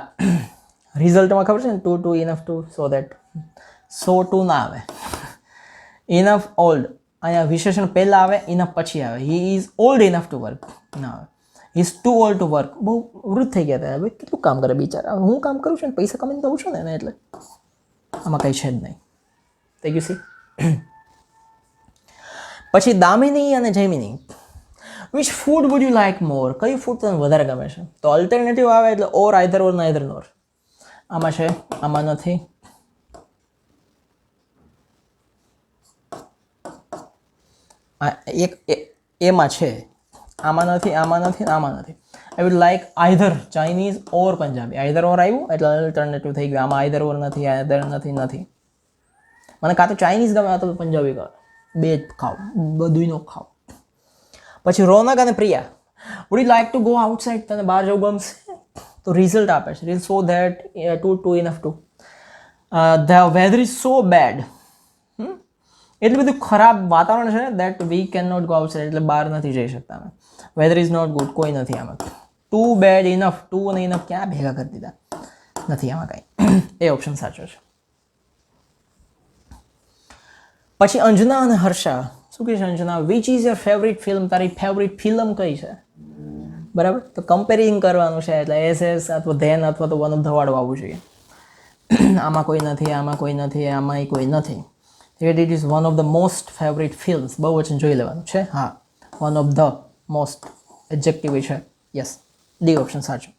રિઝલ્ટમાં ખબર છે ને 2 ઇનફ ટુ સો દેટ. સો 2 ના આવે. ઇનફ ઓલ્ડ અહીંયા વિશેષણ પહેલાં આવે, ઇનફ પછી આવે. He is old enough to work ના આવે. He is too old to work. બહુ વૃદ્ધ થઈ ગયા હતા. હવે કેટલું કામ કરે બિચારા. હું કામ કરું છું ને પૈસા કમાઈને દઉં છું ને એટલે આમાં કંઈ છે જ નહીં. થઈ ગયું. સી પછી દામિની અને Jaimini. Which food would you like more? કયું ફૂડ તને વધારે ગમે છે? તો અલ્ટરનેટિવ આવે એટલે ઓર, આઈધર ઓર, નાઈધર નોર. આમાં છે, આમાં નથી. એમાં છે, આમાં નથી, આમાં નથી, આમાં નથી. I would like either Chinese or Punjabi. Either ઓર આવ્યું એટલે અલ્ટરનેટિવ થઈ ગયું. આમાં આઈધર ઓર નથી, આઈધર નથી, નથી. મને કાં તો ચાઇનીઝ ગમે કાં તો પંજાબી ગમે. બે જ ખાવ, બધું ન ખાવ. પછી રોનક અને Priya. Would you like to go outside? તને બહાર જવું ગમશે? તો રિઝલ્ટ આપે છે. રીલ so that 2 enough to. The weather is so bad. એટલું બધું ખરાબ વાતાવરણ છે that we can not go outside એટલે બહાર નથી જઈ શકતા અમે. વેધર ઇઝ નોટ ગુડ કોઈ નથી આમાં. ટુ બેડ ઇનફ, ટુ અને ઇનફ ક્યાં ભેગા કરી દીધા? નથી આમાં કાંઈ. એ ઓપ્શન સાચો છે. પછી અંજના અને હર્ષા. શું કહે છે Anjana? Which is your favourite film? તારી ફેવરિટ ફિલ્મ કઈ છે? બરાબર. તો કમ્પેરિંગ કરવાનું છે એટલે એસ અથવા ધેન અથવા તો વન ઓફ ધ વાળું આવવું જોઈએ. આમાં કોઈ નથી, આમાં કોઈ નથી, આમાંય કોઈ નથી. It is one of the most favourite films. બહુ વચન જોઈ લેવાનું છે. હા, one of the most adjective છે. યસ, ડી ઓપ્શન સાચું.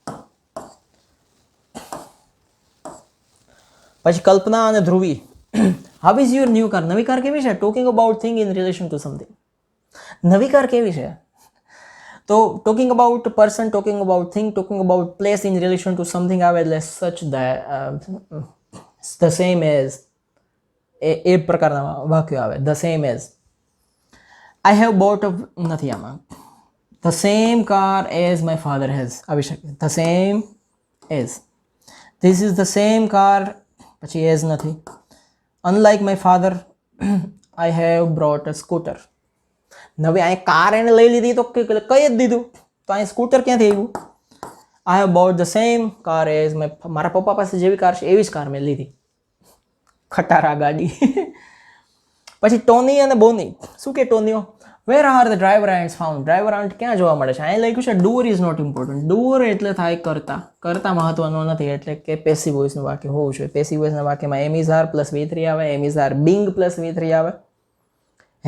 પછી કલ્પના અને Dhruvi. How is your new car? નવી કાર કેવી છે? Talking about thing in relation to something. નવી કાર કેવી છે? તો talking about person, talking about thing, talking about place in relation to something આવે એટલે સચ ધ સેમ એઝ. એ પ્રકારના વાક્યો આવે. The same as. I have bought નથી આમાં. The same car as my father has આવી શકે. The same as. This is the same car. પછી એઝ નથી. Unlike my father I have brought a scooter. નવી અહીં કાર એને લઈ લીધી તો કઈ જ દીધું. તો અહીં સ્કૂટર ક્યાંથી આવ્યું? I have bought the same car as મારા પપ્પા પાસે જેવી કાર છે એવી જ કાર મેં લીધી. ખટારા ગાડી. પછી ટોની અને બોની. શું કે ટોનીઓ? Where are the driver and found? Driver ant ક્યાં જોવા મળે છે? અહીં લખ્યું છે doer is not important. Doer એટલે થાય કરતા. કરતા મહત્વનો નથી એટલે કે પેસિવ વોઇસનું વાક્ય હોવું જોઈએ. પેસિવ વોઇસના વાક્યમાં એમ ઇઝ આર પ્લસ V3 આવે, am is are being plus V3 આવે,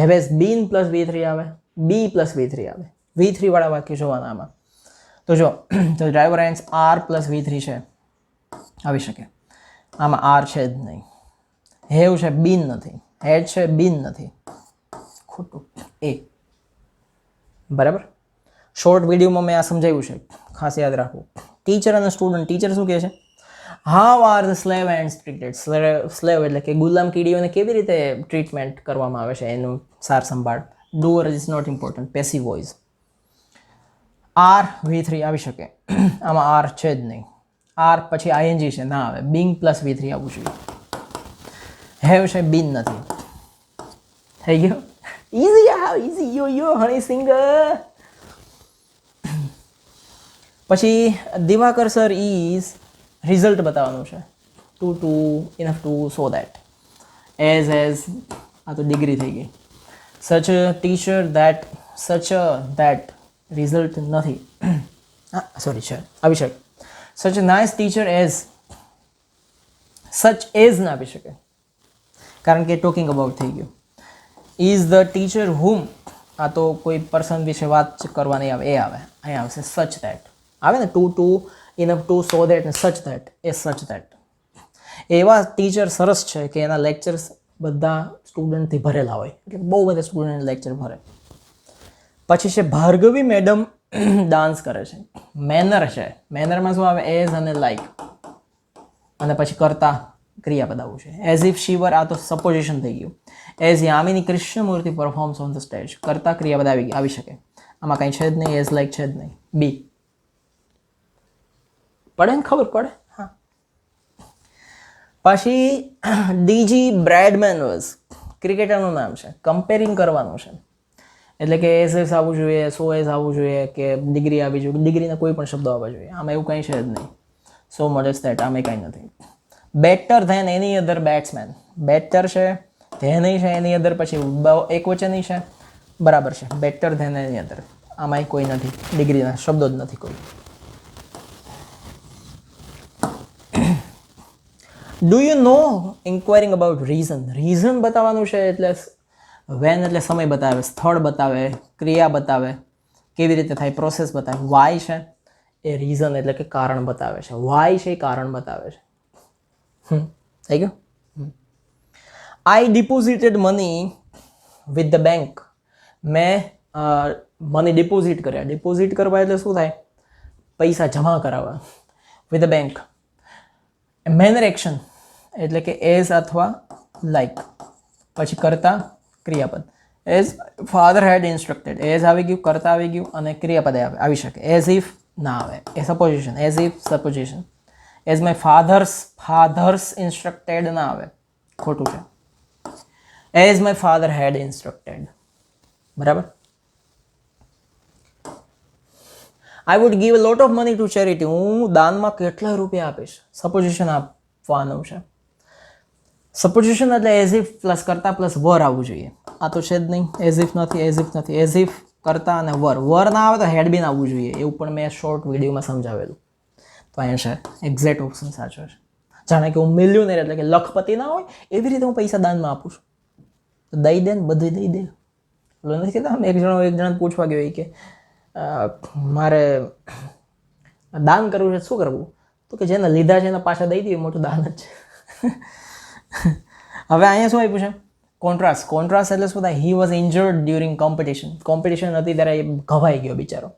હેવેઝ બીન પ્લસ V3 આવે, બી પ્લસ V3 આવે. V3 વાળા વાક્ય જોવાના આમાં. તો જો તો driver and R plus V3 છે આવી શકે. આમાં આર છે જ નહીં. હેવ છે, બીન નથી. હેડ છે, બીન નથી. ખોટું. એ બરાબર. શોર્ટ વિડીયોમાં મેં આ સમજાવ્યું છે, ખાસ યાદ રાખવું. ટીચર અને સ્ટુડન્ટ. ટીચર શું કહે છે? How are the slave and treated? Slave એટલે કે ગુલામ કીડીઓને કેવી રીતે ટ્રીટમેન્ટ કરવામાં આવે છે એનું સાર સંભાળ. Doer is not important. Passive voice. Are V3 આવી શકે. આમાં આર છે જ નહીં. આર પછી આઈએનજી છે ના આવે. બિંગ પ્લસ V3 આવવું જોઈએ. હેવ છે, બીન નથી. થઈ ગયો. ઇઝી. આ ઇઝી. યો હણી સિંગર. પછી દિવાકર સર ઇઝ રિઝલ્ટ બતાવવાનું છે. 2 enough to so that. As આ તો ડિગ્રી થઈ ગઈ. Such teacher that. Such that result નથી. હા સોરી છે આવી શકે. Such nice teacher as. Such as ના આપી શકે. કારણ કે ટોકિંગ અબાઉટ થઈ ગયું. ઇઝ ધ ટીચર હુમ, આ તો કોઈ પર્સન વિશે વાત કરવાની આવે, એ આવે. અહીંયા આવશે સચ ધેટ, આવે ને two enough to so that ને સચ ધેટ, એ સચ ધેટ. એવા ટીચર સરસ છે કે એના લેક્ચર્સ બધા સ્ટુડન્ટથી ભરેલા હોય, એટલે બહુ બધા સ્ટુડન્ટ લેક્ચર ભરે. પછી છે ભાર્ગવી મેડમ ડાન્સ કરે છે. મેનર છે, મેનરમાં શું આવે? એઝ અને લાઈક, અને પછી કરતા ક્રિયાપદ આવું છે. એઝ ઇફ શીવર, આ તો સપોઝિશન થઈ ગયું. As Yamini Krishnamurthy performs on the stage, કરતા ક્રિયાપદ આવી શકે. આમાં કંઈ છે જ નહીં, એઝ લાઈક છે જ નહીં. બી પડે ને, ખબર પડે. હા. પછી ડીજી બ્રેડમેન વોઝ, ક્રિકેટરનું નામ છે, કમ્પેરિંગ કરવાનું છે. એટલે કે એસ આવવું જોઈએ, સો એસ આવવું જોઈએ, કે ડિગ્રી આવી જોઈએ, ડિગ્રીના કોઈ પણ શબ્દો આવવા જોઈએ. આમાં એવું કંઈ છે જ નહીં. સો મોડેસ્ટ ધેટ, આમાં કંઈ નથી. બેટર ધેન એની અધર બેટ્સમેન, બેટર છે, ધેન છે એની અધર, પછી એક વચન છે, બરાબર છે. બેટર ધેન એની અધર, આમાં કોઈ નથી, ડિગ્રીના શબ્દો જ નથી કોઈ. Do you know, inquiring about reason, reason બતાવવાનું છે. એટલે વેન એટલે સમય બતાવે, સ્થળ બતાવે, ક્રિયા બતાવે, કેવી રીતે થાય, પ્રોસેસ બતાવે. વાય છે એ રીઝન એટલે કે કારણ બતાવે છે. વાય છે એ કારણ બતાવે છે. થઈ ગયું. I deposited money with the bank, મેં મની ડિપોઝિટ કર્યા. ડિપોઝિટ કરવા એટલે શું થાય? પૈસા જમા કરાવવા. With the bank. Manner action એટલે કે એઝ અથવા લાઈક, પછી કરતા ક્રિયાપદ. As father had instructed, as આવી ગયું, કરતા આવી ગયું, અને ક્રિયાપદ આવી શકે. એઝ ઇફ ના આવે, એ supposition. As if supposition. As my father's instructed ના આવે, ખોટું છે. As my father had instructed, બરાબર. I would give a lot of money to charity, હું દાનમાં કેટલા રૂપિયા આપીશ. સપોઝિશન આપવાનું છે. સપોઝિશન એટલે એઝ ઇફ પ્લસ કરતા પ્લસ વર આવવું જોઈએ. આ તો છે જ નહીં. એઝ ઇફ નથી, એઝ ઇફ નથી. એઝ ઇફ કરતા અને વર ના આવે તો હેડ બી આવવું જોઈએ. એવું પણ મેં શોર્ટ વિડીયોમાં સમજાવેલું. તો અહીંયા છે એક્ઝેક્ટ ઓપ્શન સાચો છે. જાણે કે હું મિલિયનર એટલે કે લખપતિ ના હોય એવી રીતે હું પૈસા દાનમાં આપું છું. તો દઈ દે ને, બધું દઈ દે. એટલે નથી કહેતા એક જણા પૂછવા ગયો કે મારે દાન કરવું છે, શું કરવું? તો કે જેને લીધા છે એને પાછા દઈ દઈએ, મોટું દાન જ છે. હવે અહીંયા શું આપ્યું છે? કોન્ટ્રાસ્ટ. કોન્ટ્રાસ્ટ એટલે શું થાય? He was injured during competition. Competition હતી ત્યારે એ ઘવાઈ ગયો બિચારો.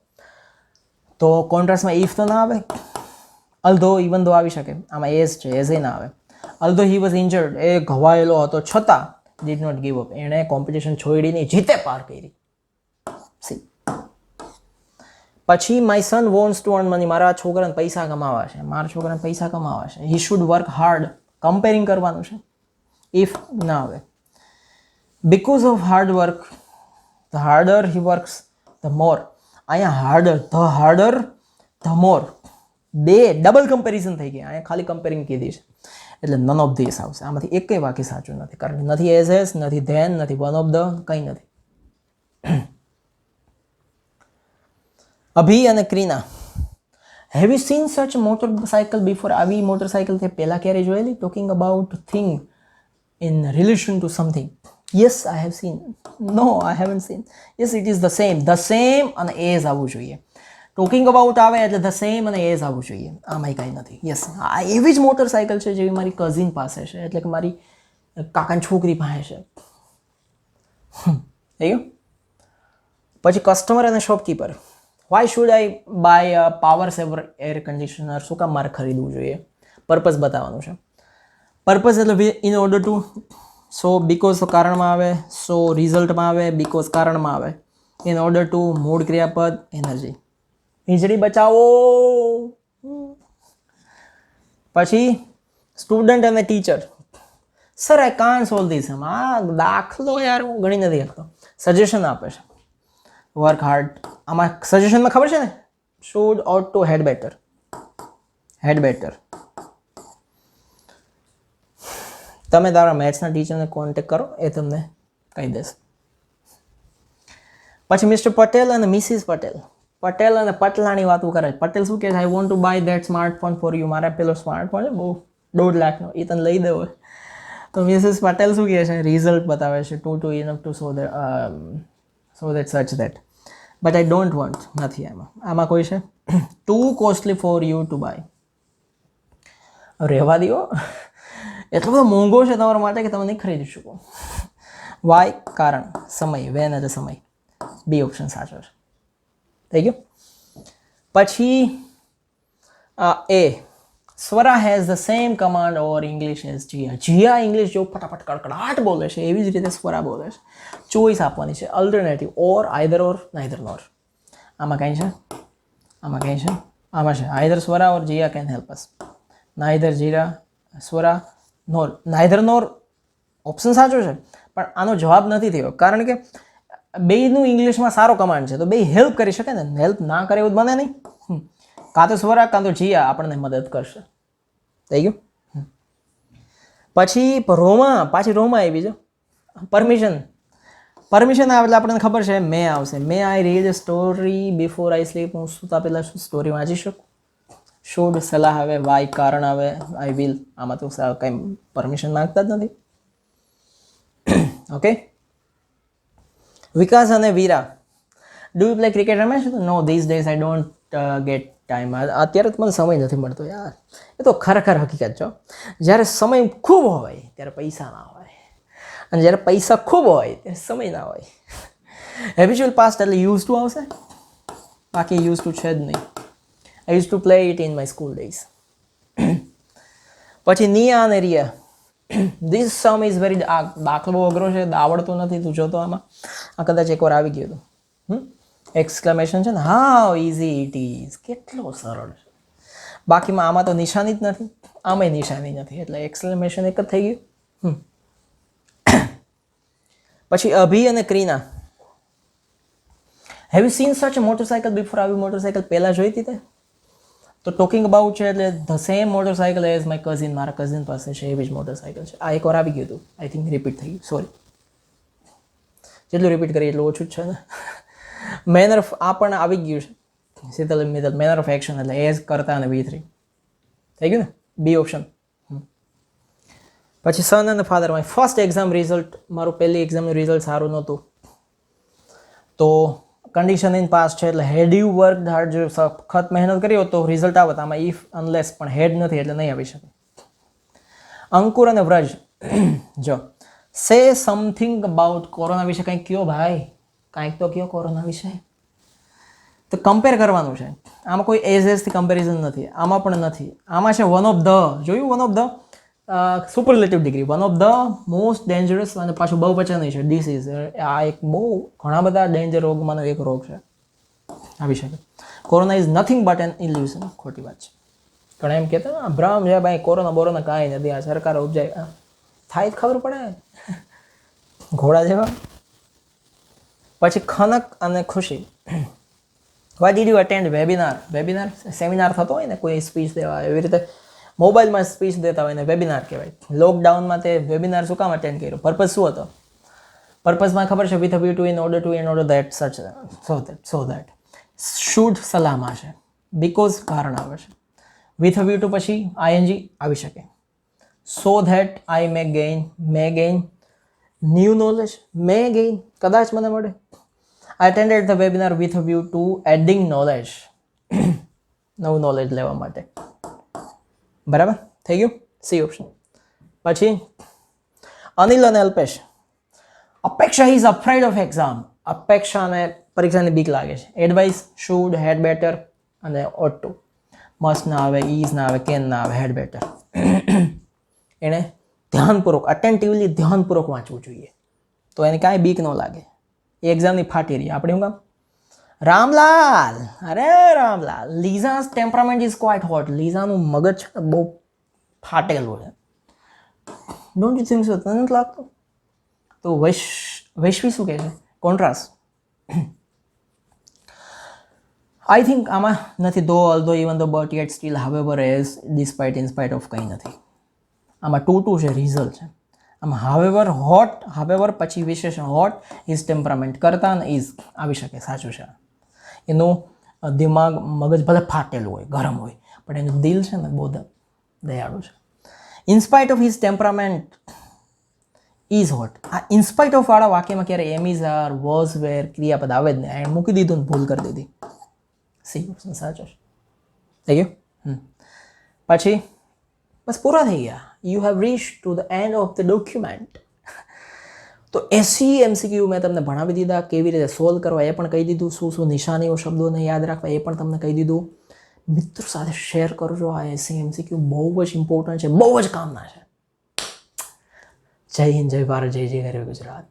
તો કોન્ટ્રાસ્ટમાં ઇફ તો ના આવે. અલ્ધો ઇવન ધો આવી શકે. આમાં એઝ છે, એઝ એ ના આવે. અલ્ધો હી વોઝ ઇન્જર્ડ, એ ઘવાયેલો હતો છતાં ડીડ નોટ ગીવ અપ, એણે કોમ્પિટિશન છોડી નહીં, જીતે પાર કરી. સી. પછી my son wants to earn money, મારા છોકરાને પૈસા કમાવા છે, મારા છોકરાને પૈસા કમાવા છે. He should work hard, comparing કરવાનું છે. ઇફ ના આવે. Because of hard work, the harder he works the more. અહીંયા harder, the harder the more, બે ડબલ કમ્પેરિઝન થઈ ગયા. અહીંયા ખાલી કમ્પેરિંગ કીધી છે એટલે નન ઓફ ધીસ આવશે. આમાંથી એક કંઈ વાક્ય સાચું નથી, કારણ કે નથી એઝ એઝ, નથી ધેન, નથી વન ઓફ ધ, કંઈ નથી. અભી અને Krina, have you seen such motorcycle before? આવી મોટરસાઇકલ તે પહેલાં ક્યારે જોયેલી? Talking about thing in relation to something. Yes, I have seen. No, I haven't seen. Yes, it is the same. The same અને as આવવું જોઈએ. ટોકિંગ અબાઉટ આવે એટલે ધ સેમ અને એઝ આવવું જોઈએ. આમાંય કાંઈ નથી. યસ, આ એવી જ મોટરસાઇકલ છે જેવી મારી કઝિન પાસે છે, એટલે કે મારી કાકાની છોકરી પાસે છે. થઈ ગયું. પછી કસ્ટમર અને shopkeeper. Why should I buy a power saver air conditioner? શું કામ મારે ખરીદવું જોઈએ? પર્પઝ બતાવવાનું છે. પર્પઝ એટલે in order to, so because કારણમાં આવે, સો રિઝલ્ટમાં આવે, બીકોઝ કારણમાં આવે, ઇન ઓર્ડર ટુ મૂળ ક્રિયાપદ, એનર્જી. વીજળી બચાવો. પછી સ્ટુડન્ટ અને teacher. Sir I can't solve this. આ દાખલો યાર હું ગણી નથી શકતો. સજેશન આપે છે. Work hard. આમાં સજેશનમાં ખબર છે ને, should, ought to, had better. Had better. તમે તારા મેથ્સના ટીચરને કોન્ટેક્ટ કરો, એ તમને કહી દેશે. પછી મિસ્ટર પટેલ અને મિસિસ પટેલ. પટેલ અને પટલાની વાતો કરે. પટેલ શું કહે છે? I want to buy that smartphone for you. મારે પેલો સ્માર્ટફોન છે બહુ 1.5 લાખનો, એ તને લઈ દેવો. તો મિસિસ પટેલ શું કહે છે, રિઝલ્ટ બતાવે છે 2 enough to so that such that, but I don't want, નથી આમાં કોઈ છે too costly for you to buy. રહેવા દો, એટલો બધો મોંઘો છે તમારા માટે કે તમે નહીં ખરીદી શકો. વાય, કારણ, સમય, વેન એટલે સમય. બી ઓપ્શન સાચો છે. થઈ ગયું. પછી એ Swara has the same command or English as Jiya. Jiya English જો ફટાફટ કડકડાટ બોલે છે એવી જ રીતે સ્વરા બોલે છે. ચોઈસ આપવાની છે, alternative, or, either or, neither nor. આમાં કંઈ છે, આમાં કંઈ છે, આમાં છે either Swara or Jiya can help us. Neither Jira Swara nor, neither nor option સાચો છે પણ આનો જવાબ નથી થયો, કારણ કે બેયનું ઇંગ્લિશમાં સારો કમાન્ડ છે તો બે હેલ્પ કરી શકે ને, હેલ્પ ના કરે એવું બને નહીં. કાં તો સ્વરા કાં તો જીયા આપણને મદદ કરશે. થઈ ગયું. પછી રોમા આવી છે. પરમિશન આવે એટલે આપણને ખબર છે મે આવશે. May I read story before I sleep. હું સૂતા પહેલાં સ્ટોરી વાંચી શકું. શુડ સલાહ આવે, વાય કારણ આવે, આઈ વિલ. આમાં તો કંઈ પરમિશન માંગતા જ નથી. ઓકે. વિકાસ અને Veera, do you play cricket રમે છે? No, these days I don't get time. અત્યારે તો મને સમય નથી મળતો યાર. એ તો ખરેખર હકીકત છો. જ્યારે સમય ખૂબ હોય ત્યારે પૈસા ના હોય, અને જ્યારે પૈસા ખૂબ હોય ત્યારે સમય ના હોય. હેબિચ્યુઅલ પાસ્ટ એટલે યુઝ ટુ આવશે, બાકી યુઝ ટુ છે જ નહીં. I use to play it in my school days. પછી નિયા અને Riya, this sum is very, આ દાખલો બહુ અઘરો છે, આવડતું નથી. તું જોતો આમાં, આ કદાચ એકવાર આવી ગયું હતું. એક્સક્લેમેશન છે ને, હાઉ ઇઝી ઇટ ઇઝ, કેટલો સરળ છે. બાકીમાં આમાં તો નિશાની જ નથી, આમાંય નિશાની નથી, એટલે એક્સક્લેમેશન એક જ થઈ ગયું. પછી અભી અને Krina, have you seen such motorcycle before? આવી મોટરસાઇકલ પહેલાં જોઈ હતી તે? તો ટોકિંગ અબાઉટ છે એટલે the same motorcycle as my cousin, મારા કઝિન પાસે છે એવી જ મોટરસાઇકલ છે. આ એકવાર આવી ગયું હતું, આઈ થિંક રિપીટ થઈ ગયું, સોરી. જેટલું રિપીટ કરીએ એટલું ઓછું જ છે ને. મેનર ઓફ, આ પણ આવી ગયું છે. Sheetal Mittal, manner of action એટલે એઝ કરતા અને V3 થઈ ગયું ને, બી ઓપ્શન. પછી સન અને father, my first exam result, મારું પહેલી એક્ઝામનું રિઝલ્ટ સારું નહોતું. તો કન્ડિશન ઇન પાસ્ટ છે એટલે હેડ યુ વર્ક હાર્ડ, જો સખત મહેનત કરી હોત તો રિઝલ્ટ આવત. આમાં ઇફ અનલેસ, પણ હેડ નથી એટલે નહીં આવી શકે. અંકુર અને વ્રજ, જો સે સમથિંગ અબાઉટ, કોરોના વિશે કંઈક કયો ભાઈ, કાંઈક તો કયો કોરોના વિશે. તો કમ્પેર કરવાનું છે. આમાં કોઈ એઝથી કમ્પેરિઝન નથી, આમાં પણ નથી. આમાં છે વન ઓફ ધ, જોયું one of the, superlative degree, one of the most dangerous, અને પાછું બહુવચન છે, ડિસીઝ. આ એક બહુ ઘણા બધા ડેન્જર રોગમાંનો એક રોગ છે, આવી શકે. Corona is nothing but an illusion, ખોટી વાત છે. ઘણા એમ કહેતા ભ્રમ છે ભાઈ, કોરોના કાંઈ નથી, આ સરકાર ઉપજાય, થાય જ ખબર પડે, ઘોડા જેવા. પછી ખનક અને ખુશી, Y did you attend webinar? Seminar થતો હોય ને, કોઈ સ્પીચ દેવા, એવી રીતે મોબાઈલમાં સ્પીચ દેતા હોય ને વેબિનાર કહેવાય. લોકડાઉનમાં તે વેબિનાર શું કામ અટેન્ડ કર્યો? પર્પઝ શું હતો? પર્પઝમાં ખબર છે, with a view to in order that such so that. Should સલાહમાં છે, બીકોઝ કારણ આવે છે. વિથ અ વ્યૂ ટુ પછી ING આવી શકે. So that I May gain new knowledge, May gain કદાચ મને મળે. I attended the webinar with a view to adding knowledge, નવું નોલેજ લેવા માટે. બરાબર થઈ ગયું, સી ઓપ્શન. પછી અનિલ અને અલ્પેશ, અપેક્ષા ઇઝ અફ્રેડ ઓફ એક્ઝામ, અપેક્ષાને પરીક્ષાની બીક લાગે છે. એડવાઇસ, શુડ, હેડ બેટર અને ઓટ ટુ. મસ્ટ ના આવે, ઇઝ ના આવે, કેન ના આવે, હેડ બેટર. એણે ધ્યાનપૂર્વક, અટેન્ટિવલી ધ્યાનપૂર્વક વાંચવું જોઈએ, તો એને કાંઈ બીક ન લાગે. એ એક્ઝામની ફાટી રહી. આપણે શું કામ? રામલાલ, અરે Ramlal, Liza's temperament is quite hot. લીઝાનું મગજ છે ને બહુ ફાટેલું છે. Don't you think so? તને નથી લાગતું? તો વૈશ્વી શું કહે છે? કોન્ટ્રાસ્ટ. આઈ થિંક આમાં નથી. ધો ઇવન ધો but yet steel however as despite in spite of કંઈ નથી. આમાં 2 છે, રિઝલ્ટ છે. આમાં હાવેવર પછી વિશેષણ હોટ, ઇઝ ટેમ્પરામેન્ટ, કરતા અને ઇઝ આવી શકે, સાચું છે. એનું દિમાગ, મગજ ભલે ફાટેલું હોય, ગરમ હોય, પણ એનું દિલ છે ને બહુ દયાળુ છે. In spite of his temperament, is what. આ ઇન્સ્પાઇટ ઓફ વાળા વાક્યમાં ક્યારે એમ ઇઝ આર વોઝ વેર ક્રિયાપદ આવે જ નહીં. એને મૂકી દીધું ને ભૂલ કરી દીધી. સી ઓપ્શન સાચો છે. થઈ ગયું. પછી બસ પૂરા થઈ ગયા. You have reach to the end of the document. તો 80 MCQ મેં તમને ભણાવી દીધા. કેવી રીતે સોલ્વ કરવા એ પણ કહી દીધું. શું શું નિશાનીઓ શબ્દોને યાદ રાખવા એ પણ તમને કહી દીધું. મિત્રો સાથે શેર કરજો. આ 80 MCQ બહુ જ ઇમ્પોર્ટન્ટ છે, બહુ જ કામના છે. જય હિન્દ, જય ભારત, જય જય ગરવી ગુજરાત.